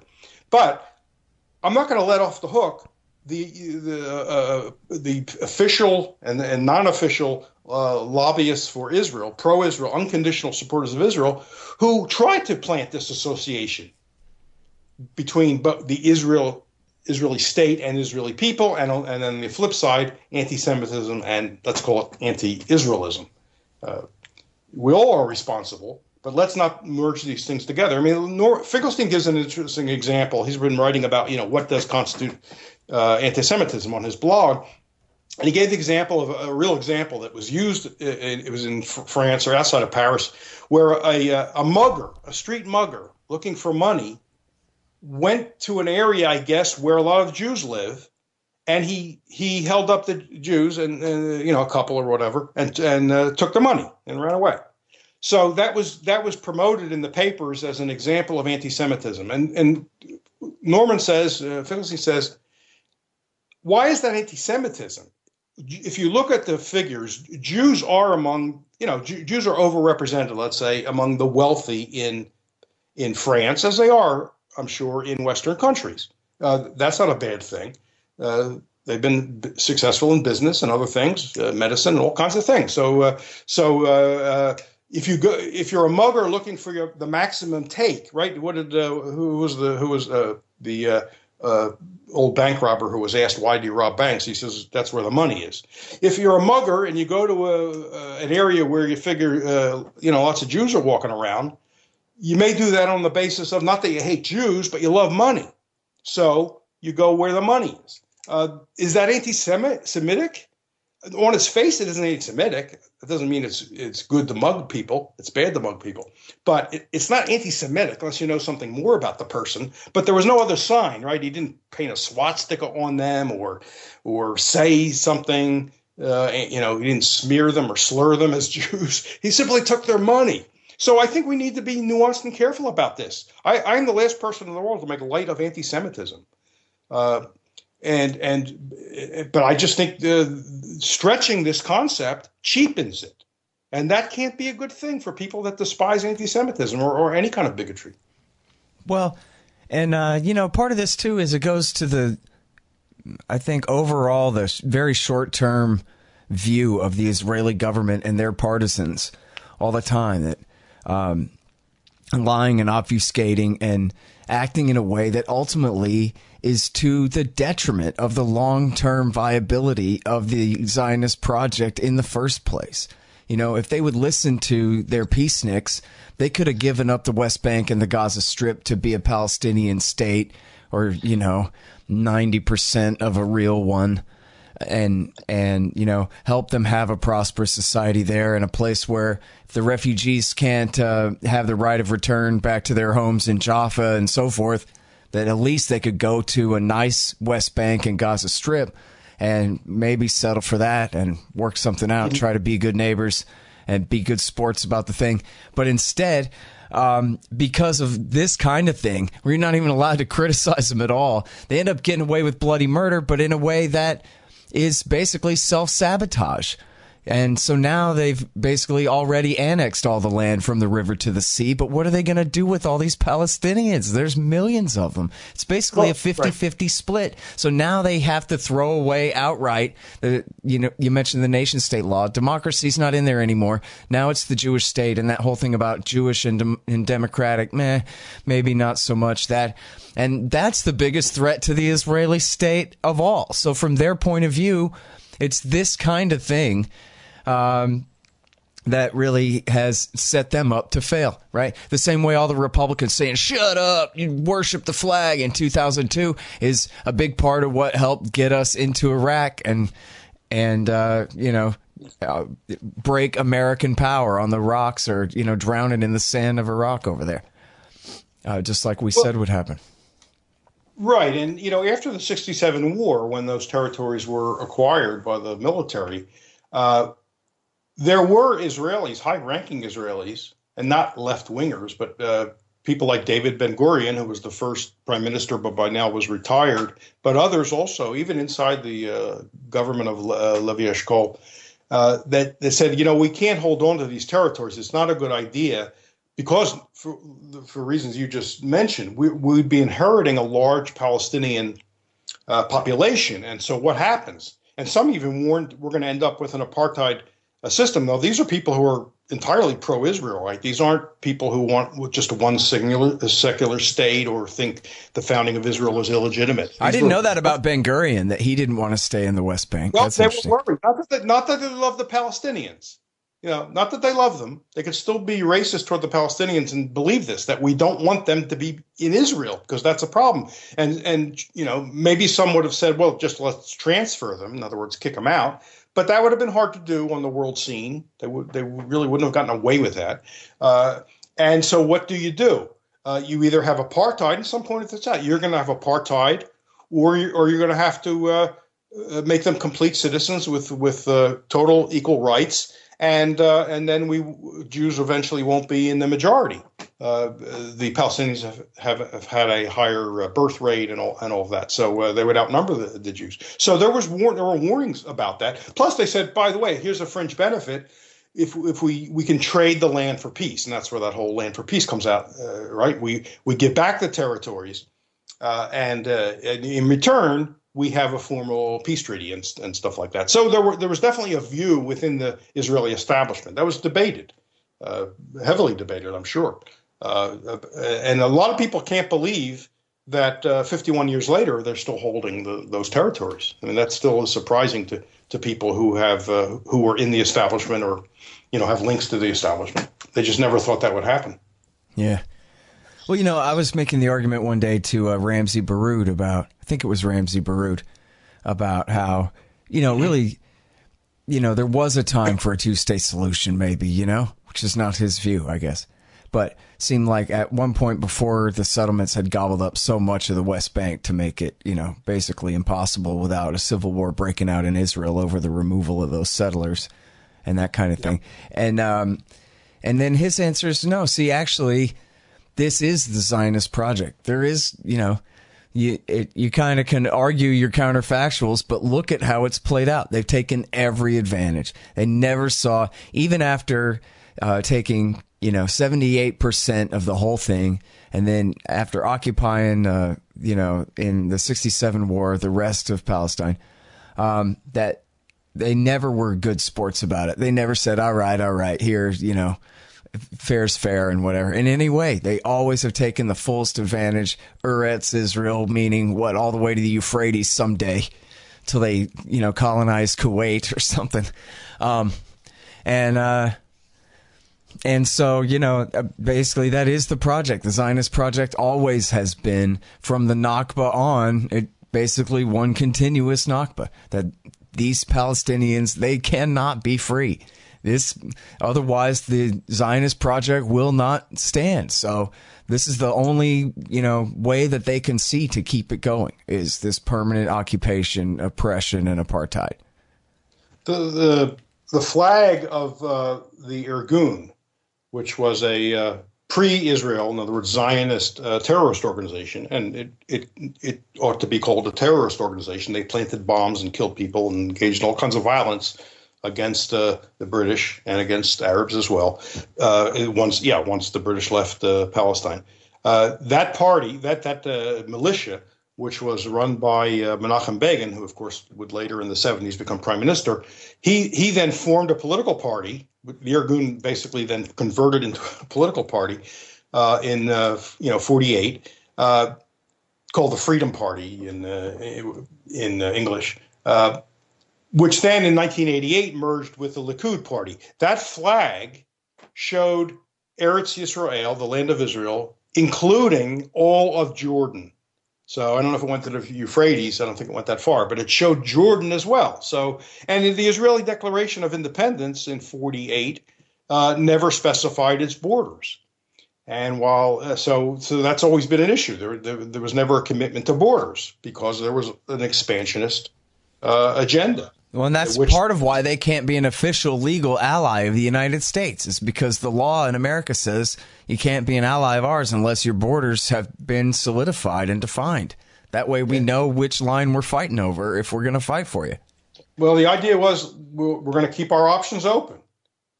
Speaker 9: But I'm not going to let off the hook the official and non-official lobbyists for Israel, pro-Israel, unconditional supporters of Israel, who tried to plant this association between the Israeli state and Israeli people, and then the flip side, anti-Semitism and let's call it anti-Israelism. We all are responsible, but let's not merge these things together. I mean, Finkelstein gives an interesting example. He's been writing about, what does constitute anti-Semitism on his blog. And he gave the example of a real example that was used. It was in France or outside of Paris, where a street mugger looking for money, went to an area, I guess, where a lot of Jews live, and he held up the Jews and a couple or whatever, and took the money and ran away. So that was promoted in the papers as an example of anti-Semitism. And Norman says, Finkelstein says, why is that anti-Semitism? If you look at the figures, Jews are Jews are overrepresented, let's say, among the wealthy in France, as they are, I'm sure, in Western countries. That's not a bad thing. They've been successful in business and other things, medicine and all kinds of things. So if you're a mugger looking for the maximum take, right? What did who was the old bank robber who was asked, why do you rob banks? He says, that's where the money is. If you're a mugger and you go to an area where you figure, lots of Jews are walking around, you may do that on the basis of not that you hate Jews, but you love money. So you go where the money is. Is that anti-Semitic? On its face, it isn't anti-Semitic. It doesn't mean it's good to mug people. It's bad to mug people. But it's not anti-Semitic unless you know something more about the person. But there was no other sign, right? He didn't paint a swastika on them or say something. He didn't smear them or slur them as Jews. He simply took their money. So I think we need to be nuanced and careful about this. I'm the last person in the world to make light of anti-Semitism. But I just think stretching this concept cheapens it. And that can't be a good thing for people that despise anti-Semitism or any kind of bigotry.
Speaker 8: Well, and, part of this, too, is it goes to I think, overall, the very short-term view of the Israeli government and their partisans all the time, that lying and obfuscating and acting in a way that ultimately is to the detriment of the long-term viability of the Zionist project in the first place. If they would listen to their peaceniks, they could have given up the West Bank and the Gaza Strip to be a Palestinian state, or, 90% of a real one, and help them have a prosperous society there, in a place where if the refugees can't have the right of return back to their homes in Jaffa and so forth, that at least they could go to a nice West Bank and Gaza Strip and maybe settle for that and work something out, try to be good neighbors and be good sports about the thing. But instead, because of this kind of thing, where you're not even allowed to criticize them at all, they end up getting away with bloody murder, but in a way that is basically self-sabotage. And so now they've basically already annexed all the land from the river to the sea. But what are they going to do with all these Palestinians? There's millions of them. It's basically a 50-50 split. So now they have to throw away outright. You mentioned the nation state law. Democracy's not in there anymore. Now it's the Jewish state, and that whole thing about Jewish and democratic, maybe not so much that. And that's the biggest threat to the Israeli state of all. So from their point of view, it's this kind of thing that really has set them up to fail, right? The same way all the Republicans saying, shut up, you worship the flag in 2002 is a big part of what helped get us into Iraq and break American power on the rocks, or, drown it in the sand of Iraq over there, just like we said would happen.
Speaker 9: Right. And, after the 1967 war, when those territories were acquired by the military, there were Israelis, high-ranking Israelis, and not left-wingers, but people like David BenGurion, who was the first prime minister, but by now was retired, but others also, even inside the government of Levi Eshkol, that they said, we can't hold on to these territories. It's not a good idea, because for reasons you just mentioned, we'd be inheriting a large Palestinian population. And so what happens? And some even warned we're going to end up with an apartheid system. Though these are people who are entirely pro-Israel, right? These aren't people who want just one secular state or think the founding of Israel is illegitimate.
Speaker 8: I didn't know that about Ben-Gurion, that he didn't want to stay in the West Bank.
Speaker 9: Well,
Speaker 8: That's
Speaker 9: they
Speaker 8: interesting.
Speaker 9: were worried. Not that they love the Palestinians. Not that they love them. They could still be racist toward the Palestinians and believe this, that we don't want them to be in Israel, because that's a problem. And maybe some would have said, well, just let's transfer them. In other words, kick them out. But that would have been hard to do on the world scene. They really wouldn't have gotten away with that. And so what do? You either have apartheid at some point at the time. You're going to have apartheid, or you're going to have to make them complete citizens with total equal rights. And then Jews eventually won't be in the majority. The Palestinians have had a higher birth rate and all of that, so they would outnumber the Jews. So there were warnings about that. Plus, they said, by the way, here's a fringe benefit: if we can trade the land for peace, and that's where that whole land for peace comes out, right? We give back the territories, and in return, we have a formal peace treaty and stuff like that. So there was definitely a view within the Israeli establishment that was debated, heavily debated, I'm sure. And a lot of people can't believe that 51 years later, they're still holding those territories. I mean, that still is surprising to people who have who were in the establishment or, have links to the establishment. They just never thought that would happen.
Speaker 8: Yeah. Well, I was making the argument one day to Ramsey Baroud about how, really, there was a time for a two-state solution, maybe, which is not his view, I guess. But seemed like at one point before the settlements had gobbled up so much of the West Bank to make it, basically impossible without a civil war breaking out in Israel over the removal of those settlers and that kind of thing. And then his answer is no. See, actually, this is the Zionist project. There is, you kind of can argue your counterfactuals, but look at how it's played out. They've taken every advantage. They never saw, even after taking 78% of the whole thing, and then after occupying, in the 67 war, the rest of Palestine, that they never were good sports about it. They never said, all right, here, fair's fair and whatever. In any way, they always have taken the fullest advantage. Eretz Israel, meaning all the way to the Euphrates someday, till they, colonize Kuwait or something. And so, basically that is the project. The Zionist project always has been, from the Nakba on, it basically one continuous Nakba, that these Palestinians, they cannot be free. Otherwise the Zionist project will not stand. So this is the only, way that they can see to keep it going, is this permanent occupation, oppression, and apartheid.
Speaker 9: The flag of the Irgun, which was a pre-Israel, in other words, Zionist terrorist organization, and it ought to be called a terrorist organization. They planted bombs and killed people and engaged in all kinds of violence against the British and against Arabs as well. Once the British left Palestine, that party, that militia, which was run by Menachem Begin, who of course would later in the 70s become prime minister, he then formed a political party. The Irgun basically then converted into a political party in 48, called the Freedom Party in English, which then in 1988 merged with the Likud Party. That flag showed Eretz Yisrael, the land of Israel, including all of Jordan. So I don't know if it went to the Euphrates. I don't think it went that far, but it showed Jordan as well. So, and in the Israeli Declaration of Independence in 48 never specified its borders. And while so that's always been an issue. There was never a commitment to borders because there was an expansionist agenda.
Speaker 8: Well, and that's part of why they can't be an official legal ally of the United States, is because the law in America says you can't be an ally of ours unless your borders have been solidified and defined. That way we know which line we're fighting over if we're going to fight for you.
Speaker 9: Well, the idea was we're going to keep our options open.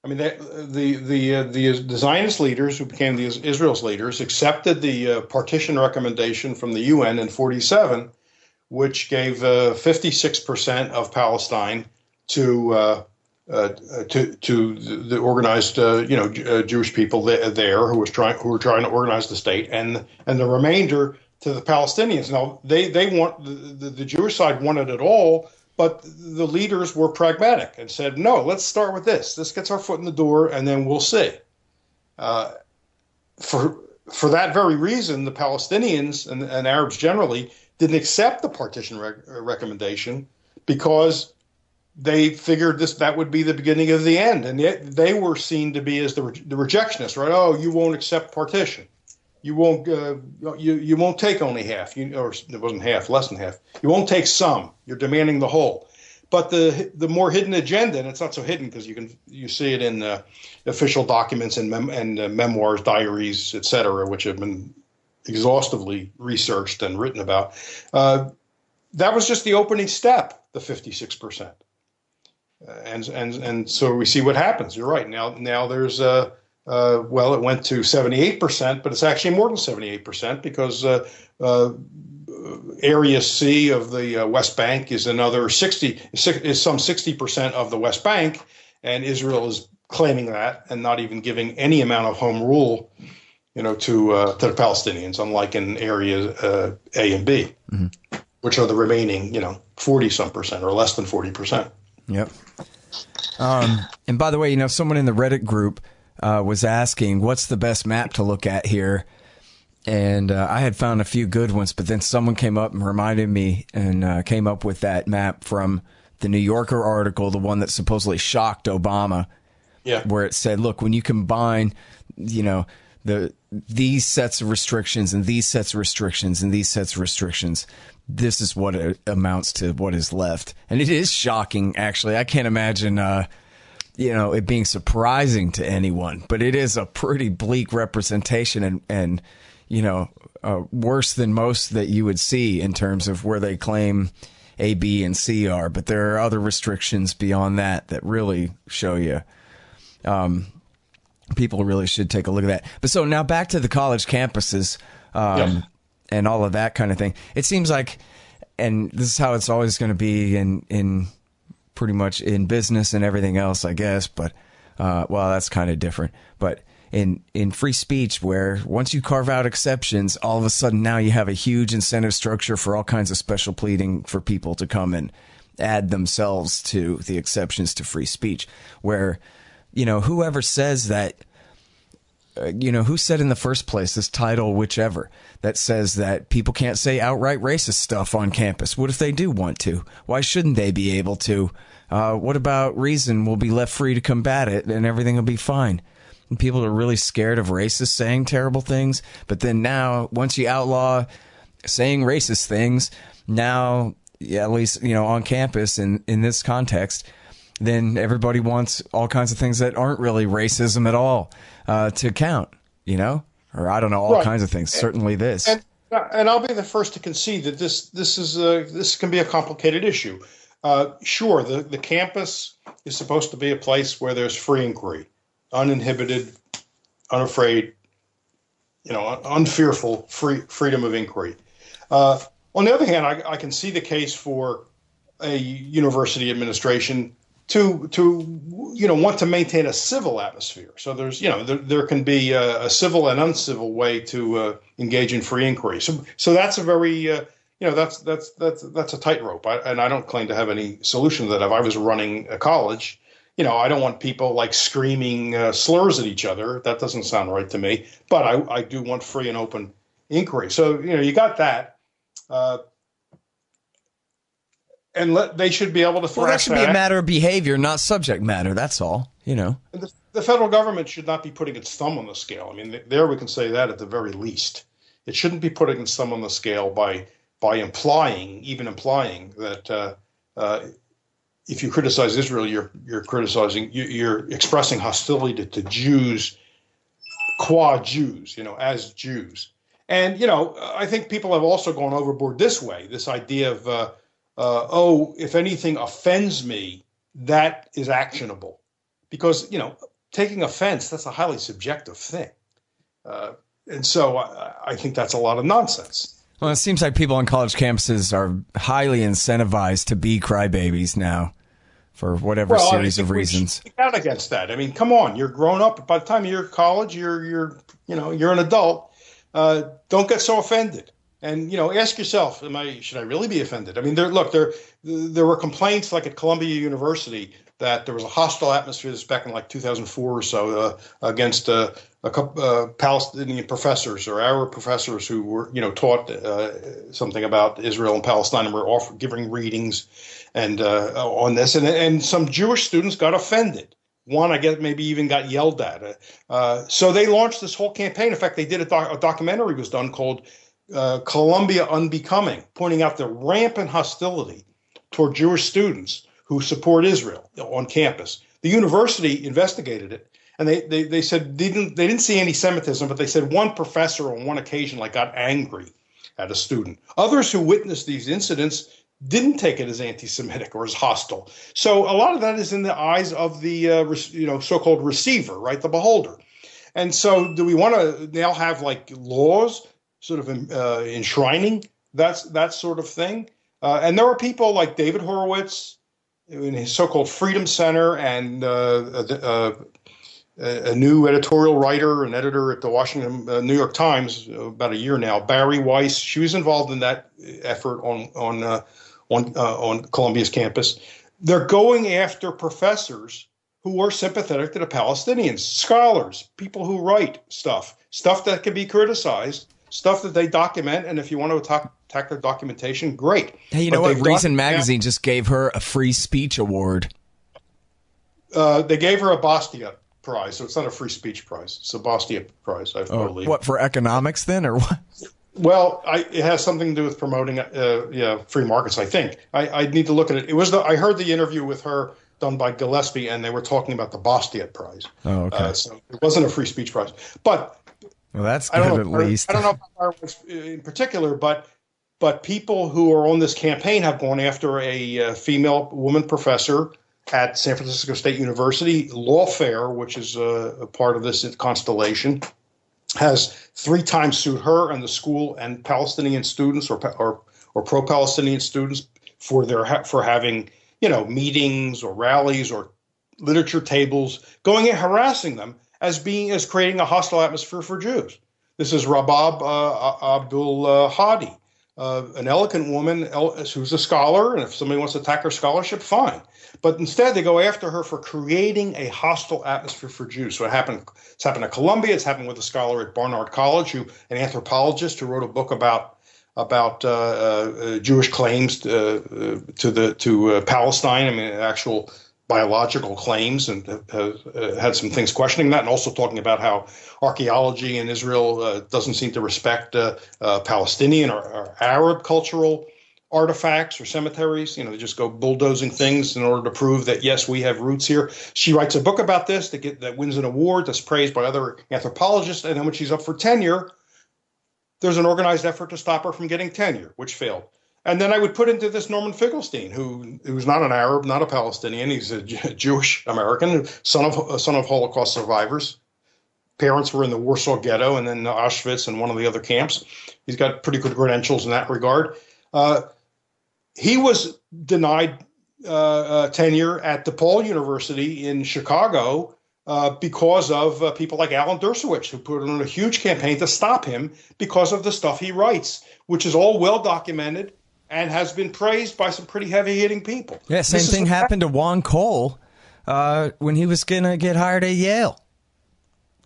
Speaker 9: I mean, the Zionist leaders, who became Israel's leaders, accepted the partition recommendation from the UN in 47, which gave 56% of Palestine to the organized, Jewish people there who were trying to organize the state, and the remainder to the Palestinians. Now they want the Jewish side wanted it all, but the leaders were pragmatic and said, no, let's start with this. This gets our foot in the door, and then we'll see. For that very reason, the Palestinians and Arabs generally didn't accept the partition recommendation, because they figured that would be the beginning of the end, and yet they were seen to be as the rejectionists, right? Oh, you won't accept partition, you won't you won't take only half, or it wasn't half, less than half. You won't take some. You're demanding the whole. But the more hidden agenda, and it's not so hidden because you see it in official documents and memoirs, diaries, etc., which have been exhaustively researched and written about. That was just the opening step, the 56%, and so we see what happens. You're right. Now there's it went to 78%, but it's actually more than 78% because Area C of the West Bank is another 60% of the West Bank, and Israel is claiming that and not even giving any amount of home rule to the Palestinians, unlike in areas A and B, which are the remaining, 40-some% or less than 40%.
Speaker 8: Yep. And by the way, someone in the Reddit group was asking, what's the best map to look at here? And I had found a few good ones, but then someone came up and reminded me and came up with that map from the New Yorker article, the one that supposedly shocked Obama, where it said, look, when you combine, these sets of restrictions and these sets of restrictions and these sets of restrictions, this is what it amounts to, what is left. And it is shocking, actually. I can't imagine, it being surprising to anyone, but it is a pretty bleak representation and worse than most that you would see in terms of where they claim A, B, and C are. But there are other restrictions beyond that really show you. People really should take a look at that. But so now back to the college campuses and all of that kind of thing. It seems like, and this is how it's always going to be in pretty much in business and everything else, I guess. But, that's kind of different. But in free speech, where once you carve out exceptions, all of a sudden now you have a huge incentive structure for all kinds of special pleading for people to come and add themselves to the exceptions to free speech, where whoever says that, who said in the first place, this title, whichever, that says that people can't say outright racist stuff on campus? What if they do want to? Why shouldn't they be able to? What about reason will be left free to combat it and everything will be fine? And people are really scared of racists saying terrible things. But then now, once you outlaw saying racist things, now, at least, on campus in this context, then everybody wants all kinds of things that aren't really racism at all to count, or I don't know, all kinds of things. Certainly this.
Speaker 9: And I'll be the first to concede that this can be a complicated issue. Sure, the campus is supposed to be a place where there's free inquiry, uninhibited, unafraid, unfearful, freedom of inquiry. On the other hand, I can see the case for a university administration to want to maintain a civil atmosphere. So there's there can be a civil and uncivil way to engage in free inquiry. So that's a very that's a tightrope. And I don't claim to have any solution to that. If I was running a college, I don't want people like screaming slurs at each other. That doesn't sound right to me. But I do want free and open inquiry. So you got that. And they should be able to thrash
Speaker 8: that should be a matter of behavior, not subject matter. That's all, And
Speaker 9: the federal government should not be putting its thumb on the scale. I mean, there we can say that at the very least. It shouldn't be putting its thumb on the scale by implying that if you criticize Israel, you're expressing hostility to Jews, qua Jews, as Jews. And I think people have also gone overboard this way. This idea of if anything offends me, that is actionable. Because, taking offense, that's a highly subjective thing. And so I think that's a lot of nonsense.
Speaker 8: Well, it seems like people on college campuses are highly incentivized to be crybabies now for whatever series of reasons.
Speaker 9: Speak out against that. I mean, come on, you're grown up. By the time you're in college, you're an adult. Don't get so offended. And, ask yourself, should I really be offended? I mean, there were complaints like at Columbia University that there was a hostile atmosphere this back in like 2004 or so against a couple Palestinian professors or Arab professors who were, taught something about Israel and Palestine and were giving readings and on this. And some Jewish students got offended. One, I guess, maybe even got yelled at. So they launched this whole campaign. In fact, they did a documentary was done called Columbia Unbecoming, pointing out the rampant hostility toward Jewish students who support Israel on campus. The university investigated it, and they said they didn't see anti-Semitism, but they said one professor on one occasion got angry at a student. Others who witnessed these incidents didn't take it as anti-Semitic or as hostile. So a lot of that is in the eyes of the so-called receiver, right, the beholder. And so do we want to now have laws sort of enshrining that sort of thing? And there are people like David Horowitz in his so-called Freedom Center and a new editorial writer and editor at the New York Times about a year now, Barry Weiss. She was involved in that effort on Columbia's campus. They're going after professors who are sympathetic to the Palestinians, scholars, people who write stuff that can be criticized, stuff that they document. And if you want to attack their documentation, great.
Speaker 8: Hey, you know what? Reason Magazine just gave her a free speech award.
Speaker 9: They gave her a Bastia prize, so it's not a free speech prize. It's a Bastia prize, I believe.
Speaker 8: What, for economics then, or what?
Speaker 9: Well, it has something to do with promoting free markets, I think. I need to look at it. I heard the interview with her done by Gillespie, and they were talking about the Bastiat Prize. Oh, okay. So it wasn't a free speech prize. But
Speaker 8: well, that's good at least.
Speaker 9: I don't know about in particular, but people who are on this campaign have gone after a female woman professor at San Francisco State University. Lawfare, which is a part of this constellation, has 3 times sued her and the school and Palestinian students or pro-Palestinian students for having meetings or rallies or literature tables, going and harassing them as creating a hostile atmosphere for Jews. This is Rabab Abdul Hadi, an eloquent woman who's a scholar, and if somebody wants to attack her scholarship, fine. But instead, they go after her for creating a hostile atmosphere for Jews. So it's happened at Columbia. It's happened with a scholar at Barnard College, an anthropologist who wrote a book about Jewish claims to Palestine. I mean, actual biological claims, and had some things questioning that, and also talking about how archaeology in Israel doesn't seem to respect Palestinian or Arab cultural artifacts or cemeteries. They just go bulldozing things in order to prove that, yes, we have roots here. She writes a book about this that wins an award, that's praised by other anthropologists, and then when she's up for tenure, there's an organized effort to stop her from getting tenure, which failed. And then I would put into this Norman Finkelstein, who's not an Arab, not a Palestinian. He's a Jewish American, son of Holocaust survivors. Parents were in the Warsaw Ghetto and then Auschwitz and one of the other camps. He's got pretty good credentials in that regard. He was denied tenure at DePaul University in Chicago because of people like Alan Dershowitz, who put on a huge campaign to stop him because of the stuff he writes, which is all well documented and has been praised by some pretty heavy-hitting people.
Speaker 8: Yeah, same thing happened to Juan Cole when he was going to get hired at Yale.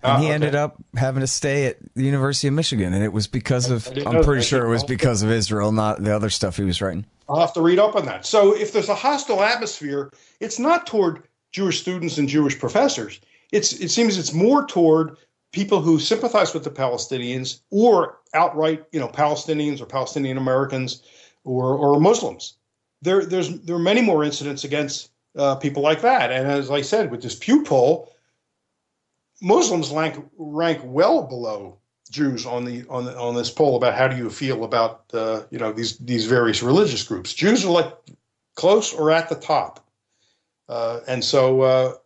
Speaker 8: And he ended up having to stay at the University of Michigan, and it was because of, I'm pretty sure it was because of Israel, not the other stuff he was writing.
Speaker 9: I'll have to read up on that. So if there's a hostile atmosphere, it's not toward Jewish students and Jewish professors. It seems it's more toward people who sympathize with the Palestinians, or outright, Palestinians or Palestinian Americans or Muslims. There are many more incidents against people like that. And as I said, with this Pew poll, Muslims rank well below Jews on this poll about how do you feel about these various religious groups. Jews are like close or at the top, and so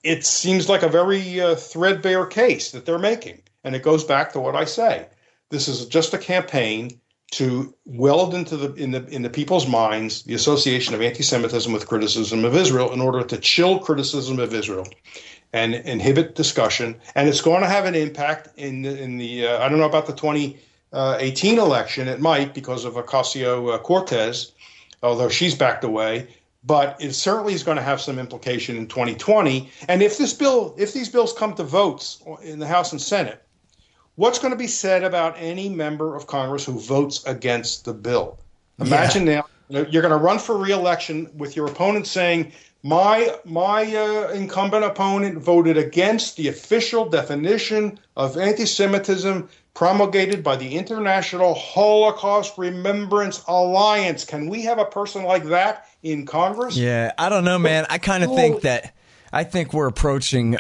Speaker 9: it seems like a very threadbare case that they're making, and it goes back to what I say. This is just a campaign to weld into the people's minds the association of anti-Semitism with criticism of Israel in order to chill criticism of Israel and inhibit discussion. And it's going to have an impact in the I don't know about the 2018 election. It might, because of Ocasio-Cortez, although she's backed away. But it certainly is going to have some implication in 2020. And if these bills come to votes in the House and Senate, what's going to be said about any member of Congress who votes against the bill? Imagine now you're going to run for re-election with your opponent saying, my incumbent opponent voted against the official definition of anti-Semitism promulgated by the International Holocaust Remembrance Alliance. Can we have a person like that in Congress?
Speaker 8: Yeah, I don't know, man. I kind of think we're approaching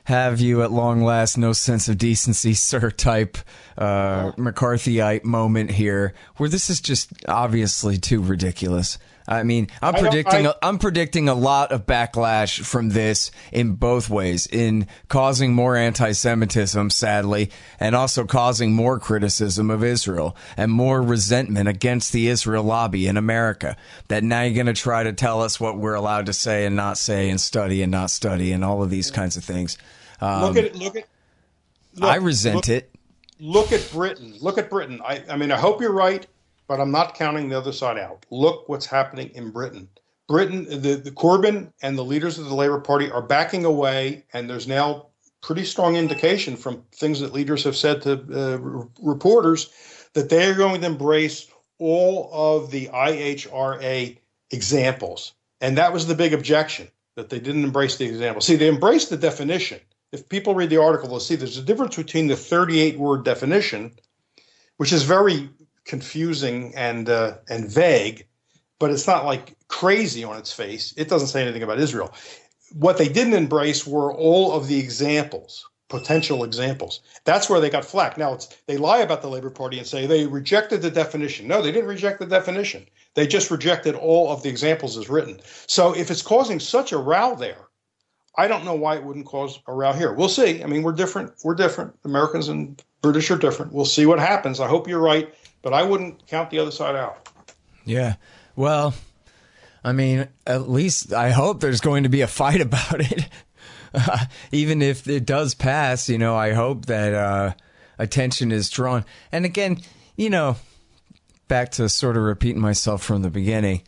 Speaker 8: have you at long last no sense of decency, sir type McCarthyite moment here, where this is just obviously too ridiculous. I mean, I'm predicting a lot of backlash from this in both ways, in causing more anti-Semitism, sadly, and also causing more criticism of Israel and more resentment against the Israel lobby in America. That now you're going to try to tell us what we're allowed to say and not say, and study and not study, and all of these kinds of things. I resent it.
Speaker 9: Look at Britain. Look at Britain. I mean, I hope you're right, but I'm not counting the other side out. Look what's happening in Britain. The Corbyn and the leaders of the Labour Party are backing away, and there's now pretty strong indication from things that leaders have said to reporters that they're going to embrace all of the IHRA examples. And that was the big objection, that they didn't embrace the example. See, they embraced the definition. If people read the article, they'll see there's a difference between the 38-word definition, which is very confusing and vague, but it's not like crazy on its face. It doesn't say anything about Israel. What they didn't embrace were all of the examples, potential examples. That's where they got flack. Now, they lie about the Labour Party and say they rejected the definition. No, they didn't reject the definition. They just rejected all of the examples as written. So if it's causing such a row there, I don't know why it wouldn't cause a row here. We'll see. I mean, we're different. We're different. Americans and British are different. We'll see what happens. I hope you're right, but I wouldn't count the other side out.
Speaker 8: Yeah. Well, I mean, at least I hope there's going to be a fight about it. Even if it does pass, you know, I hope that attention is drawn. And again, you know, back to sort of repeating myself from the beginning,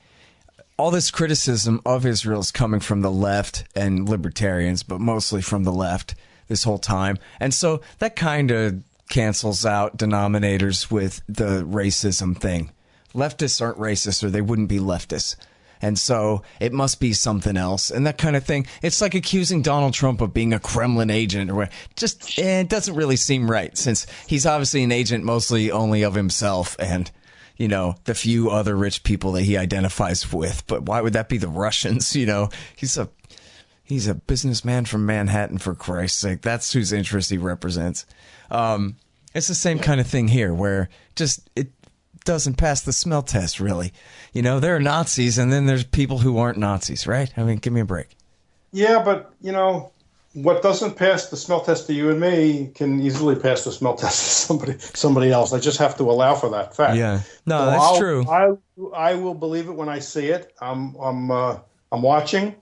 Speaker 8: all this criticism of Israel is coming from the left and libertarians, but mostly from the left this whole time. And so that kind of cancels out denominators with the racism thing. Leftists aren't racist, or they wouldn't be leftists. And so it must be something else, and that kind of thing. It's like accusing Donald Trump of being a Kremlin agent, or just it doesn't really seem right, since he's obviously an agent mostly only of himself and, you know, the few other rich people that he identifies with. But why would that be the Russians? You know, he's a businessman from Manhattan, for Christ's sake. That's whose interest he represents. It's the same kind of thing here, where just it doesn't pass the smell test, really. You know, there are Nazis, and then there's people who aren't Nazis, right? I mean, give me a break.
Speaker 9: Yeah, but, you know, what doesn't pass the smell test to you and me can easily pass the smell test to somebody else. I just have to allow for that fact.
Speaker 8: Yeah, no, so that's
Speaker 9: true. I will believe it when I see it. I'm watching.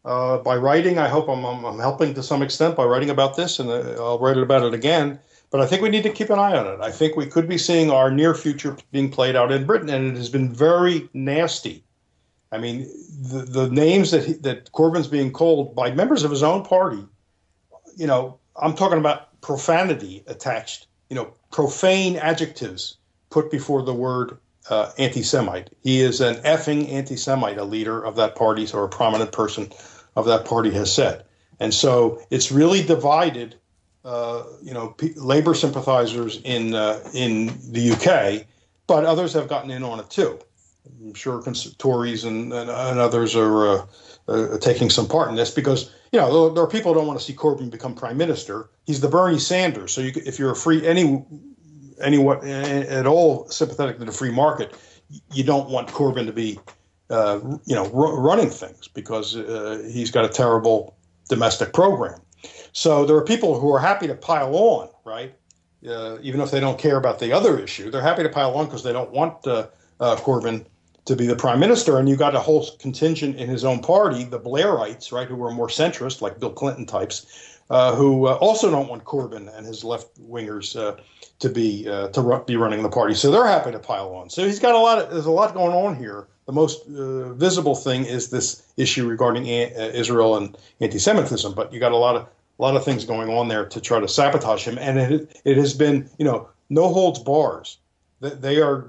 Speaker 9: By writing, I hope I'm helping to some extent by writing about this, and I'll write about it again. But I think we need to keep an eye on it. I think we could be seeing our near future being played out in Britain, and it has been very nasty. I mean, the names that Corbyn's being called by members of his own party, you know, I'm talking about profanity attached, you know, profane adjectives put before the word anti-Semite. He is an effing anti-Semite, a leader of that party, or a prominent person of that party has said. And so it's really divided, you know, Labour sympathizers in the UK, but others have gotten in on it too. I'm sure Tories and others are taking some part in this because, you know, there are people who don't want to see Corbyn become prime minister. He's the Bernie Sanders. So if you're anyone at all sympathetic to the free market, you don't want Corbyn to be, you know, running things because he's got a terrible domestic program. So there are people who are happy to pile on, right? Even if they don't care about the other issue, they're happy to pile on because they don't want Corbyn to be the prime minister. And you got a whole contingent in his own party, the Blairites, right, who are more centrist, like Bill Clinton types, who also don't want Corbyn and his left wingers to be running the party. So they're happy to pile on. So he's got there's a lot going on here. The most visible thing is this issue regarding Israel and anti-Semitism, but you got a lot of things going on there to try to sabotage him. And it has been, you know, no holds bars. They are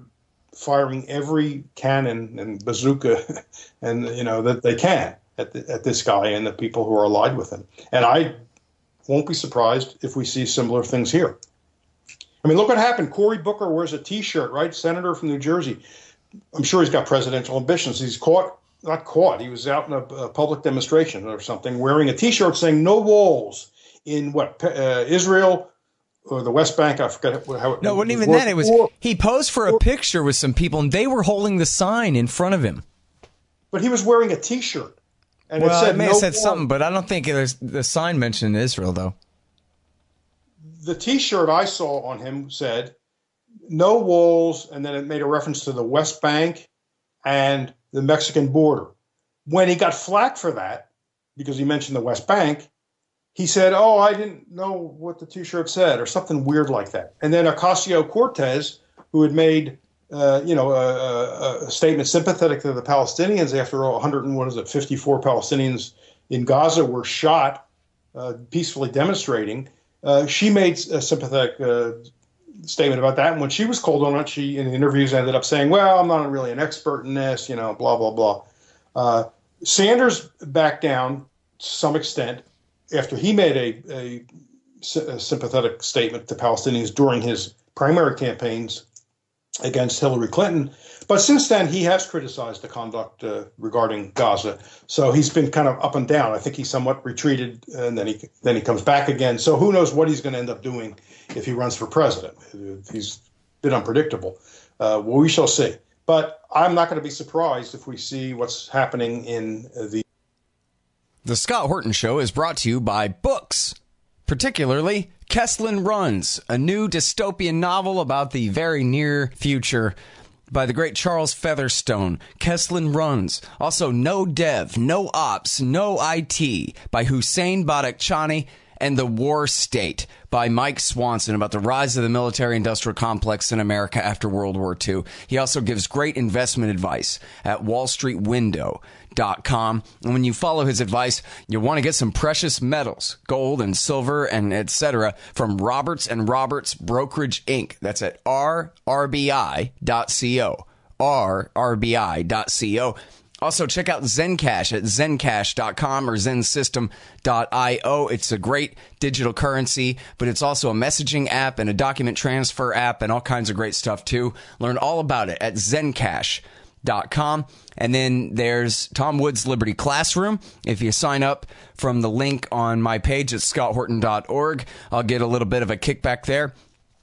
Speaker 9: firing every cannon and bazooka and, you know, that they can at this guy and the people who are allied with him. And I won't be surprised if we see similar things here. I mean, look what happened. Cory Booker wears a T-shirt, right? Senator from New Jersey. I'm sure he's got presidential ambitions. He's not caught. He was out in a public demonstration or something wearing a T-shirt saying no walls in Israel or the West Bank. I forget how it.
Speaker 8: No, it wasn't even that. It was he posed for a picture with some people, and they were holding the sign in front of him.
Speaker 9: but he was wearing a T-shirt. And
Speaker 8: well,
Speaker 9: it
Speaker 8: may have said
Speaker 9: wall.
Speaker 8: something, but I don't think the sign mentioned Israel, though.
Speaker 9: The T-shirt I saw on him said, "No walls," and then it made a reference to the West Bank and the Mexican border. When he got flack for that, because he mentioned the West Bank, he said, "Oh, I didn't know what the T-shirt said," or something weird like that. And then Ocasio-Cortez, who had made a statement sympathetic to the Palestinians after 54 Palestinians in Gaza were shot peacefully demonstrating, she made a sympathetic statement about that. And when she was called on it, she, in interviews, ended up saying, "Well, I'm not really an expert in this, blah, blah, blah." Sanders backed down to some extent after he made a sympathetic statement to Palestinians during his primary campaigns against Hillary Clinton. But since then, he has criticized the conduct regarding Gaza. So he's been kind of up and down. I think he somewhat retreated, and then he comes back again. So who knows what he's going to end up doing if he runs for president. He's been unpredictable. Well, we shall see. But I'm not going to be surprised if we see what's happening in
Speaker 8: The Scott Horton Show is brought to you by books, particularly Kesslin Runs, a new dystopian novel about the very near future by the great Charles Featherstone. Kesslin Runs. Also, No Dev, No Ops, No IT by Hussein Badakhshani, and The War State by Mike Swanson, about the rise of the military-industrial complex in America after World War II. He also gives great investment advice at wallstreetwindow.com. And when you follow his advice, you'll want to get some precious metals, gold and silver and etc. from Roberts & Roberts Brokerage Inc. That's at rrbi.co. rrbi.co. Also, check out Zencash at zencash.com or zensystem.io. It's a great digital currency, but it's also a messaging app and a document transfer app and all kinds of great stuff, too. Learn all about it at zencash.com. And then there's Tom Wood's Liberty Classroom. If you sign up from the link on my page at scotthorton.org, I'll get a little bit of a kickback there.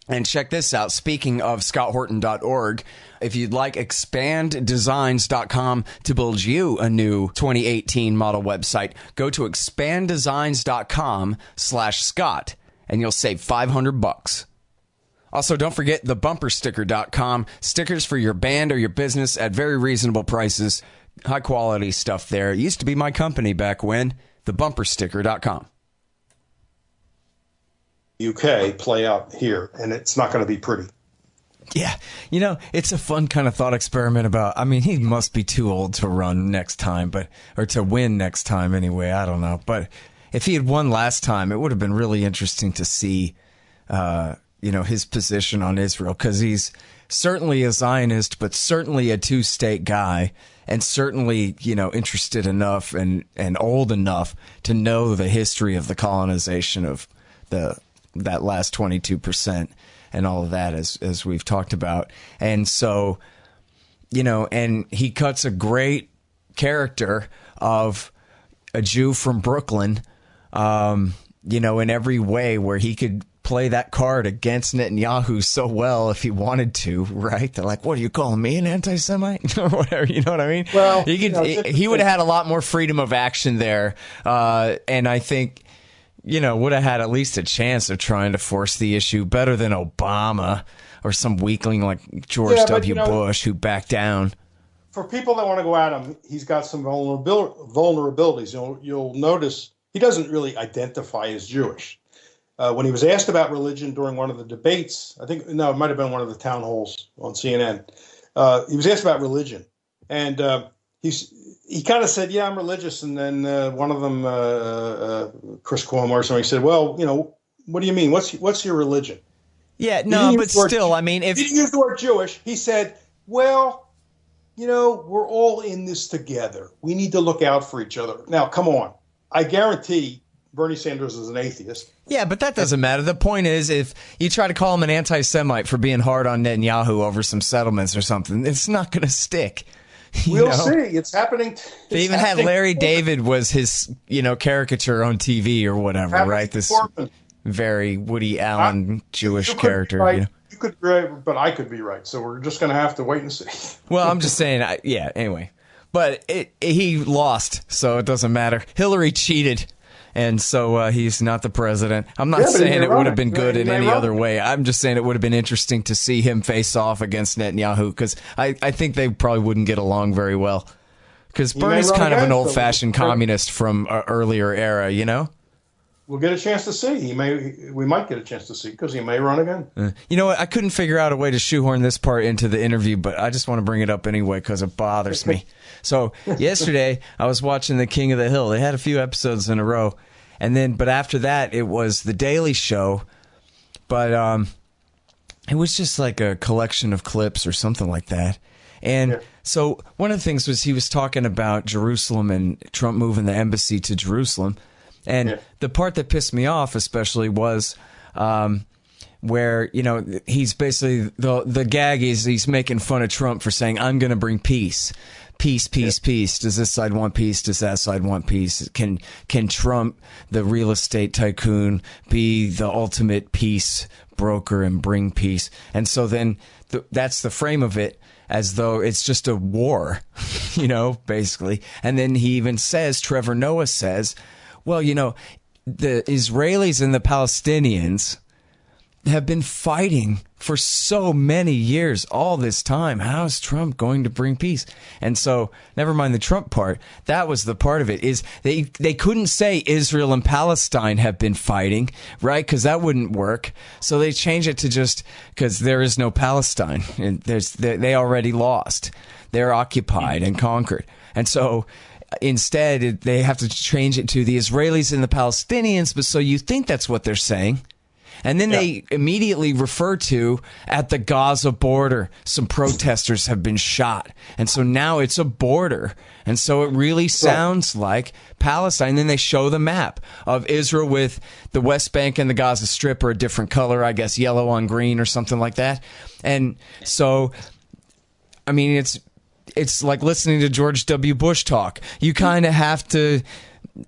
Speaker 8: And check this out. Speaking of scotthorton.org, if you'd like expanddesigns.com to build you a new 2018 model website, go to expanddesigns.com/Scott and you'll save $500. Also, don't forget thebumpersticker.com. Stickers for your band or your business at very reasonable prices. High quality stuff there. It used to be my company back when. Thebumpersticker.com.
Speaker 9: UK play out here, and it's not going to be pretty.
Speaker 8: Yeah, it's a fun kind of thought experiment about, he must be too old to run next time, or to win next time anyway, I don't know. But if he had won last time, it would have been really interesting to see, his position on Israel, because he's certainly a Zionist, but certainly a two-state guy, and certainly, interested enough and old enough to know the history of the colonization of that last 22% and all of that, as we've talked about. And so, and he cuts a great character of a Jew from Brooklyn, in every way, where he could play that card against Netanyahu so well if he wanted to, right? They're like, what are you calling me, an anti-Semite? Or whatever, you know what I mean?
Speaker 9: Well,
Speaker 8: he would have had a lot more freedom of action there. And I think, would have had at least a chance of trying to force the issue better than Obama or some weakling like George W. Bush who backed down.
Speaker 9: For people that want to go at him, he's got some vulnerabilities. You'll notice he doesn't really identify as Jewish. When he was asked about religion during one of the debates, it might have been one of the town halls on CNN, he was asked about religion. And he kind of said, yeah, I'm religious. And then one of them, Chris Cuomo or something, said, well, what do you mean? What's your religion?
Speaker 8: Yeah, no, but still, if
Speaker 9: he didn't use the word Jewish, he said, well, we're all in this together. We need to look out for each other. Now, come on. I guarantee Bernie Sanders is an atheist.
Speaker 8: Yeah, but that doesn't matter. The point is, if you try to call him an anti-Semite for being hard on Netanyahu over some settlements or something, it's not going to stick.
Speaker 9: We'll see. It's happening.
Speaker 8: They even had Larry David was his, caricature on TV or whatever, right? This very Woody Allen Jewish character.
Speaker 9: Right. You could be right, but I could be right. So we're just going to have to wait and see.
Speaker 8: Well, I'm just saying, anyway. But he lost, so it doesn't matter. Hillary cheated. And so he's not the president. I'm not saying it would have been good in any other way. I'm just saying it would have been interesting to see him face off against Netanyahu, because I think they probably wouldn't get along very well. Because Bernie's kind of an old-fashioned communist from an earlier era, you know?
Speaker 9: We'll get a chance to see. We might get a chance to see, because he may run again.
Speaker 8: You know what? I couldn't figure out a way to shoehorn this part into the interview, but I just want to bring it up anyway because it bothers me. So yesterday, I was watching The King of the Hill. They had a few episodes in a row. But after that, it was The Daily Show. But it was just like a collection of clips or something like that. And so one of the things was he was talking about Jerusalem and Trump moving the embassy to Jerusalem. And the part that pissed me off especially was where, you know, he's basically, the gag is he's making fun of Trump for saying, I'm going to bring peace. Peace, peace, peace. Does this side want peace? Does that side want peace? Can Trump, the real estate tycoon, be the ultimate peace broker and bring peace? And so then that's the frame of it, as though it's just a war, you know, basically. And then he even says, Trevor Noah says, well, you know, the Israelis and the Palestinians have been fighting for so many years, all this time. How is Trump going to bring peace? And so, never mind the Trump part, that was the part of it, is they couldn't say Israel and Palestine have been fighting, right? Because that wouldn't work. So they changed it to just, because there is no Palestine. And they already lost. They're occupied and conquered. And so instead, they have to change it to the Israelis and the Palestinians, but so you think that's what they're saying. And then they immediately refer to, at the Gaza border, some protesters have been shot. And so now it's a border. And so it really sounds like Palestine. And then they show the map of Israel with the West Bank and the Gaza Strip are a different color, I guess yellow on green or something like that. And so, I mean, it's like listening to George W. Bush talk. You kind of have to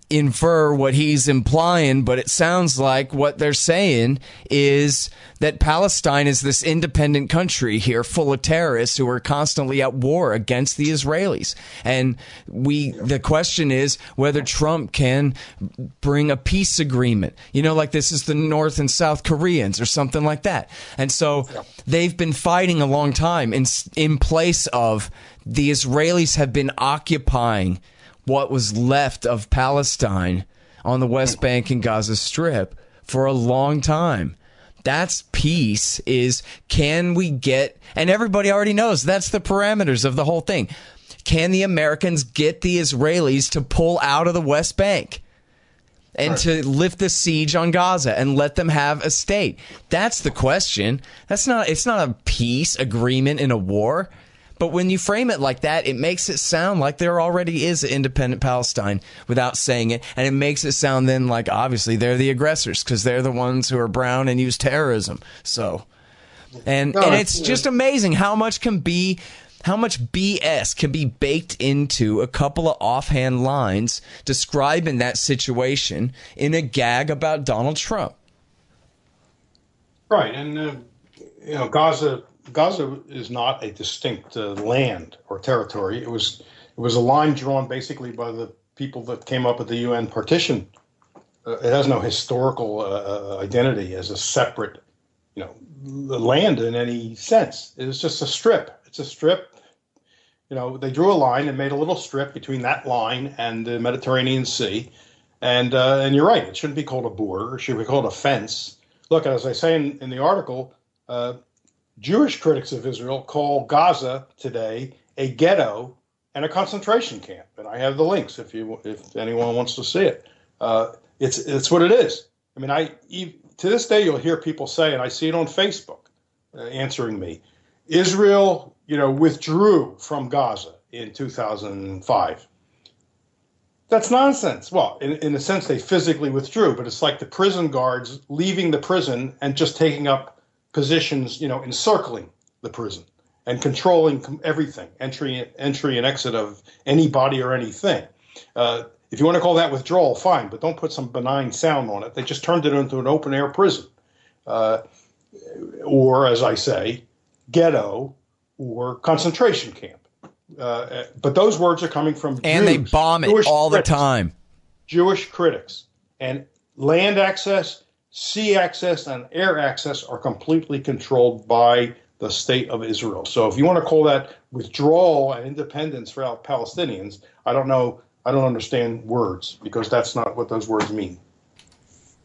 Speaker 8: infer what he's implying, but it sounds like what they're saying is that Palestine is this independent country here full of terrorists who are constantly at war against the Israelis. And the question is whether Trump can bring a peace agreement, you know, like this is the North and South Koreans or something like that. And so they've been fighting a long time in place of the Israelis have been occupying what was left of Palestine on the West Bank and Gaza Strip for a long time. That's peace, is can we get, and everybody already knows that's the parameters of the whole thing. Can the Americans get the Israelis to pull out of the West Bank and to lift the siege on Gaza and let them have a state? That's the question. It's not a peace agreement in a war. But when you frame it like that, it makes it sound like there already is an independent Palestine without saying it. And it makes it sound then like, obviously, they're the aggressors because they're the ones who are brown and use terrorism. So, and it's just amazing how much BS can be baked into a couple of offhand lines describing that situation in a gag about Donald Trump.
Speaker 9: Right. And, you know, Gaza is not a distinct land or territory. It was a line drawn basically by the people that came up with the UN partition. It has no historical identity as a separate, you know, land in any sense. It's just a strip. It's a strip. You know, they drew a line and made a little strip between that line and the Mediterranean Sea. And you're right. It shouldn't be called a border. It should be called a fence. Look, as I say in the article, Jewish critics of Israel call Gaza today a ghetto and a concentration camp, and I have the links if anyone wants to see it. It's what it is. I mean, to this day you'll hear people say, and I see it on Facebook, answering me, Israel, you know, withdrew from Gaza in 2005. That's nonsense. Well, in a sense, they physically withdrew, but it's like the prison guards leaving the prison and just taking up positions, you know, encircling the prison and controlling everything, entry and exit of anybody or anything. If you want to call that withdrawal, fine, but don't put some benign sound on it. They just turned it into an open air prison, or as I say, ghetto or concentration camp. But those words are coming from
Speaker 8: and
Speaker 9: Jews,
Speaker 8: they bomb it
Speaker 9: Jewish
Speaker 8: all
Speaker 9: critics,
Speaker 8: the time.
Speaker 9: Jewish critics. And land access, sea access, and air access are completely controlled by the state of Israel. So if you want to call that withdrawal and independence for Palestinians, I don't know. I don't understand words, because that's not what those words mean.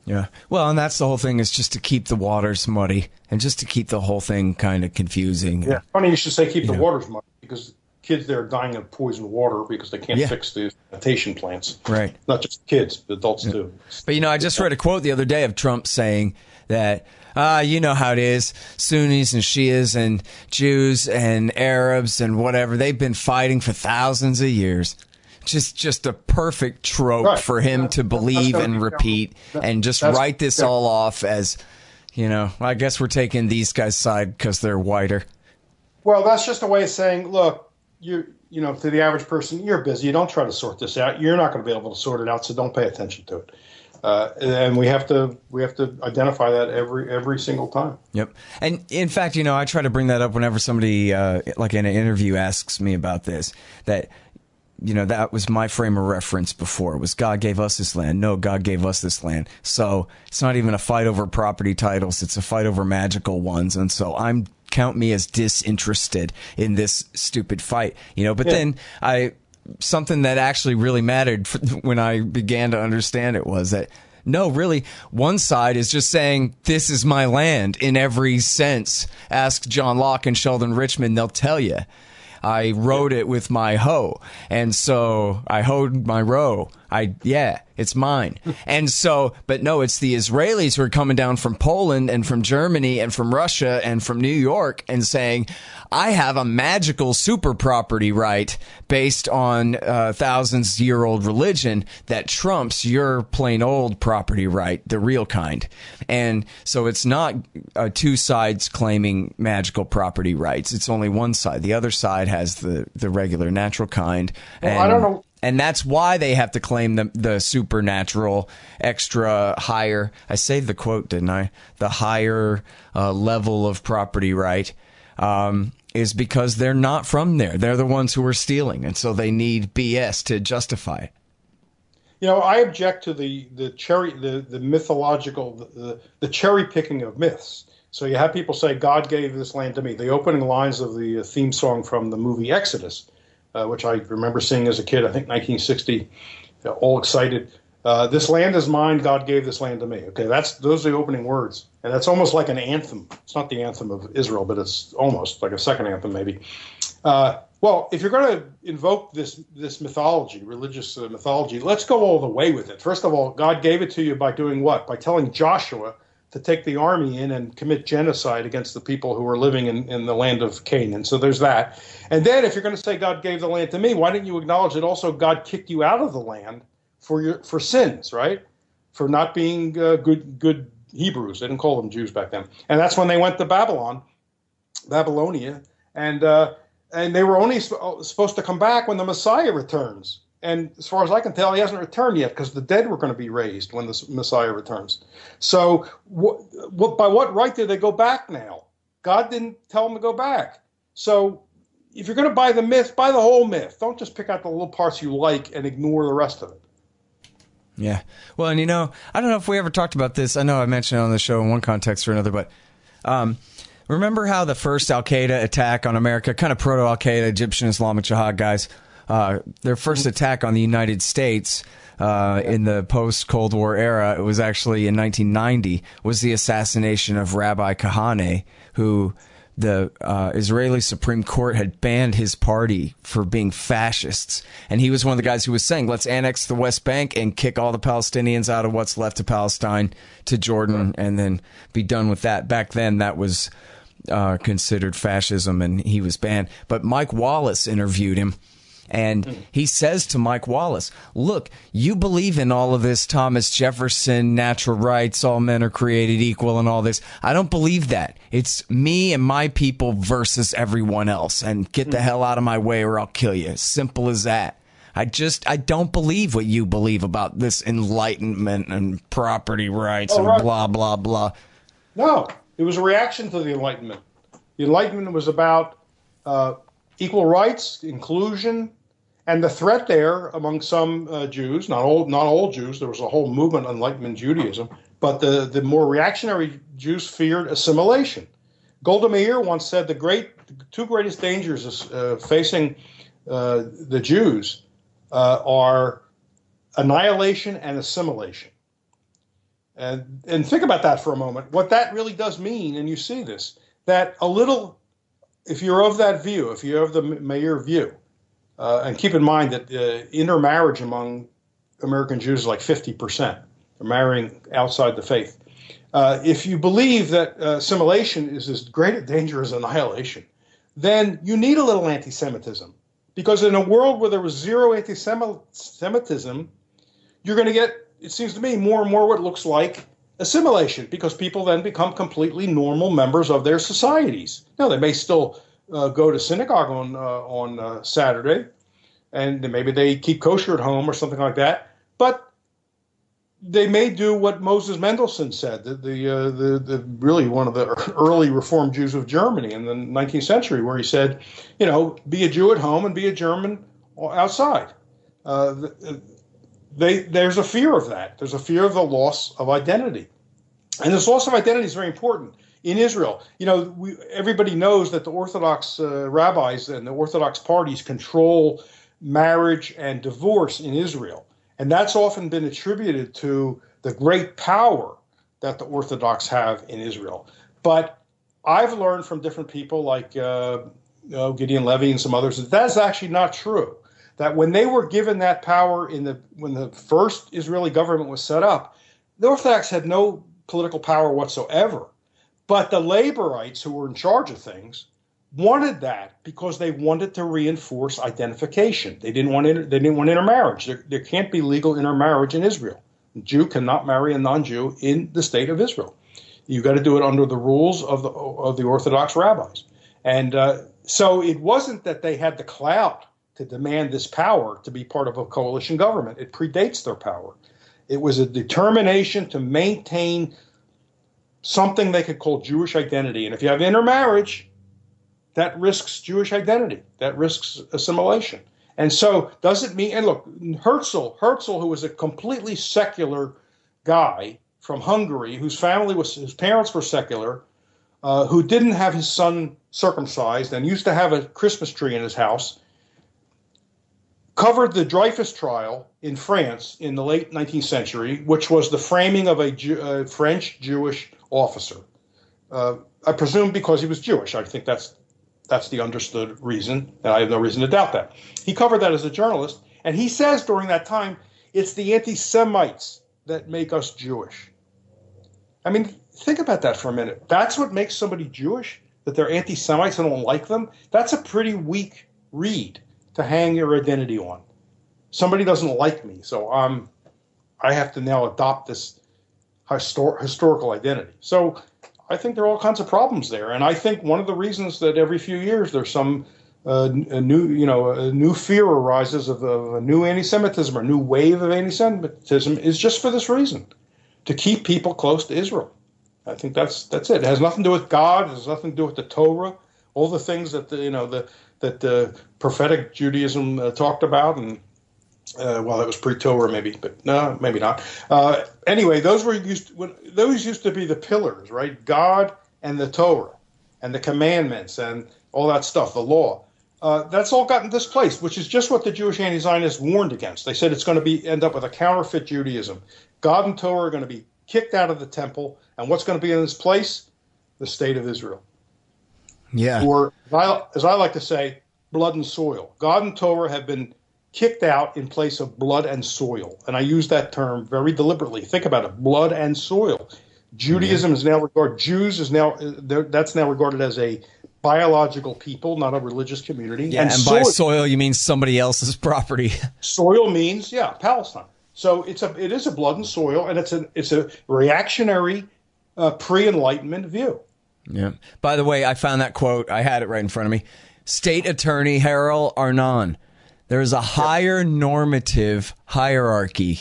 Speaker 8: Yeah. Well, and that's the whole thing, is just to keep the waters muddy and just to keep the whole thing kind of confusing.
Speaker 9: Yeah. Funny you should say keep the waters muddy, because kids there are dying of poisoned water because they can't fix the sanitation plants.
Speaker 8: Right.
Speaker 9: Not just kids, adults too.
Speaker 8: But, I just read a quote the other day of Trump saying that, you know how it is, Sunnis and Shias and Jews and Arabs and whatever, they've been fighting for thousands of years. Just a perfect trope for him to believe and repeat and just write this all off as, I guess we're taking these guys' side because they're whiter.
Speaker 9: Well, that's just a way of saying, look, to the average person, you're busy. You don't try to sort this out. You're not going to be able to sort it out, so don't pay attention to it. And we have to identify that every single time.
Speaker 8: Yep. And in fact, I try to bring that up whenever somebody like in an interview asks me about this, that that was my frame of reference before. It was God gave us this land. No, God gave us this land. So it's not even a fight over property titles. It's a fight over magical ones. And so count me as disinterested in this stupid fight, but then something that actually really mattered when I began to understand it was that, no, really, one side is just saying, this is my land in every sense. Ask John Locke and Sheldon Richman, they'll tell you. I rode it with my hoe, and so I hoed my row. It's mine. And so, but no, it's the Israelis who are coming down from Poland and from Germany and from Russia and from New York and saying, I have a magical super property right based on thousands-year-old religion that trumps your plain old property right, the real kind. And so it's not two sides claiming magical property rights. It's only one side. The other side has the regular natural kind.
Speaker 9: Well, I don't know.
Speaker 8: And that's why they have to claim the supernatural, extra higher. I saved the quote, didn't I? The higher level of property right is because they're not from there. They're the ones who are stealing. And so they need BS to justify it.
Speaker 9: I object to the mythological, the cherry picking of myths. So you have people say, God gave this land to me. The opening lines of the theme song from the movie Exodus, which I remember seeing as a kid, I think 1960, all excited. This land is mine, God gave this land to me. Okay, those are the opening words. And that's almost like an anthem. It's not the anthem of Israel, but it's almost like a second anthem maybe. Well, if you're going to invoke this mythology, religious mythology, let's go all the way with it. First of all, God gave it to you by doing what? By telling Joshua to take the army in and commit genocide against the people who were living in the land of Canaan. So there's that. And then if you're going to say God gave the land to me, why didn't you acknowledge that also God kicked you out of the land for sins, right? For not being good Hebrews. They didn't call them Jews back then. And that's when they went to Babylonia, and they were only supposed to come back when the Messiah returns. And as far as I can tell, he hasn't returned yet, because the dead were going to be raised when the Messiah returns. So by what right did they go back now? God didn't tell them to go back. So if you're going to buy the myth, buy the whole myth. Don't just pick out the little parts you like and ignore the rest of it.
Speaker 8: Yeah. Well, and I don't know if we ever talked about this. I know I mentioned it on the show in one context or another, but remember how the first Al-Qaeda attack on America, kind of proto-Al-Qaeda, Egyptian Islamic Jihad guys, their first attack on the United States in the post-Cold War era, it was actually in 1990, was the assassination of Rabbi Kahane, who the Israeli Supreme Court had banned his party for being fascists. And he was one of the guys who was saying, let's annex the West Bank and kick all the Palestinians out of what's left of Palestine to Jordan and then be done with that. Back then, that was considered fascism, and he was banned. But Mike Wallace interviewed him. And he says to Mike Wallace, look, you believe in all of this Thomas Jefferson, natural rights, all men are created equal and all this. I don't believe that. It's me and my people versus everyone else. And get the hell out of my way or I'll kill you. Simple as that. I don't believe what you believe about this enlightenment and property rights blah, blah, blah.
Speaker 9: No, it was a reaction to the Enlightenment. The Enlightenment was about equal rights, inclusion, and the threat there among some Jews, not all Jews, there was a whole movement, Enlightenment Judaism, but the more reactionary Jews feared assimilation. Golda Meir once said the two greatest dangers facing the Jews are annihilation and assimilation. And think about that for a moment. What that really does mean, and you see this, that a little, if you're of that view, if you're of the Meir view, and keep in mind that intermarriage among American Jews is like 50%. They're marrying outside the faith. If you believe that assimilation is as great a danger as annihilation, then you need a little anti-Semitism. Because in a world where there was zero anti-Semitism, you're going to get, it seems to me, more and more what looks like assimilation, because people then become completely normal members of their societies. Now, they may still go to synagogue on Saturday, and maybe they keep kosher at home or something like that, but they may do what Moses Mendelssohn said, the really one of the early Reformed Jews of Germany in the 19th century, where he said, be a Jew at home and be a German outside. There's a fear of that. There's a fear of the loss of identity. And this loss of identity is very important in Israel. Everybody knows that the Orthodox rabbis and the Orthodox parties control marriage and divorce in Israel. And that's often been attributed to the great power that the Orthodox have in Israel. But I've learned from different people like Gideon Levy and some others that that's actually not true. That when they were given that power when the first Israeli government was set up, the Orthodox had no political power whatsoever. But the Laborites, who were in charge of things, wanted that because they wanted to reinforce identification. They didn't want intermarriage. There can't be legal intermarriage in Israel. A Jew cannot marry a non-Jew in the state of Israel. You've got to do it under the rules of the Orthodox rabbis. And so it wasn't that they had the clout to demand this power to be part of a coalition government. It predates their power. It was a determination to maintain something they could call Jewish identity. And if you have intermarriage, that risks Jewish identity. That risks assimilation. And so does it mean, and look, Herzl, who was a completely secular guy from Hungary, whose parents were secular, who didn't have his son circumcised and used to have a Christmas tree in his house, covered the Dreyfus trial in France in the late 19th century, which was the framing of a French Jewish officer. I presume because he was Jewish. I think that's the understood reason, and I have no reason to doubt that. He covered that as a journalist, and he says during that time, it's the anti-Semites that make us Jewish. I mean, think about that for a minute. That's what makes somebody Jewish, that they're anti-Semites and don't like them? That's a pretty weak reed to hang your identity on. Somebody doesn't like me, so I have to now adopt this historical identity. So I think there are all kinds of problems there, and I think one of the reasons that every few years there's some a new fear arises of a new anti-Semitism or a new wave of anti-Semitism is just for this reason, to keep people close to Israel. I think that's it. It has nothing to do with God. It has nothing to do with the Torah. All the things that the prophetic Judaism talked about, and well, it was pre-Torah maybe, but no, maybe not. Anyway, those used to be the pillars, right? God and the Torah and the commandments and all that stuff, the law. That's all gotten displaced, which is just what the Jewish anti-Zionists warned against. They said it's going to end up with a counterfeit Judaism. God and Torah are going to be kicked out of the temple, and what's going to be in its place? The state of Israel.
Speaker 8: Yeah.
Speaker 9: Or, as I like to say, blood and soil. God and Torah have been kicked out in place of blood and soil. And I use that term very deliberately. Think about it, blood and soil. Judaism is now regarded, that's now regarded as a biological people, not a religious community.
Speaker 8: Yeah, and by soil, you mean somebody else's property.
Speaker 9: Soil means, Palestine. So it is a blood and soil, and it's a reactionary pre-Enlightenment view.
Speaker 8: Yeah. By the way, I found that quote. I had it right in front of me. State Attorney Harold Arnon. There is a higher normative hierarchy.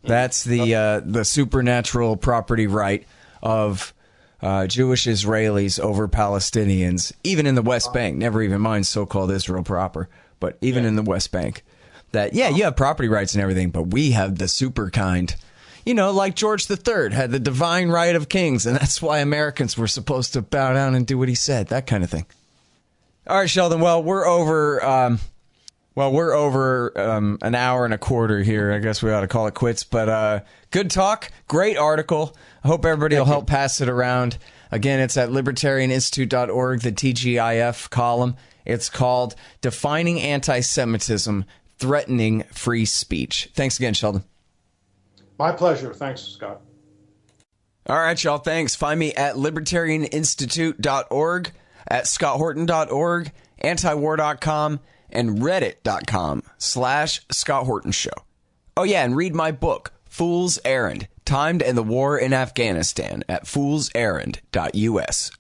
Speaker 8: That's the supernatural property right of Jewish Israelis over Palestinians, even in the West Bank, never even mind so-called Israel proper, but even in the West Bank, that, yeah, you have property rights and everything, but we have the super kind. You know, like George III had the divine right of kings, and that's why Americans were supposed to bow down and do what he said, that kind of thing. All right, Sheldon, well, we're over an hour and a quarter here. I guess we ought to call it quits, but good talk, great article. I hope everybody will help pass it around. Again, it's at libertarianinstitute.org, the TGIF column. It's called Defining Anti-Semitism, Threatening Free Speech. Thanks again, Sheldon.
Speaker 9: My pleasure. Thanks, Scott.
Speaker 8: All right, y'all. Thanks. Find me at libertarianinstitute.org, at scotthorton.org, antiwar.com, and reddit.com/Scott Horton Show. Oh, yeah, and read my book, Fool's Errand, Timed and the War in Afghanistan, at foolserrand.us.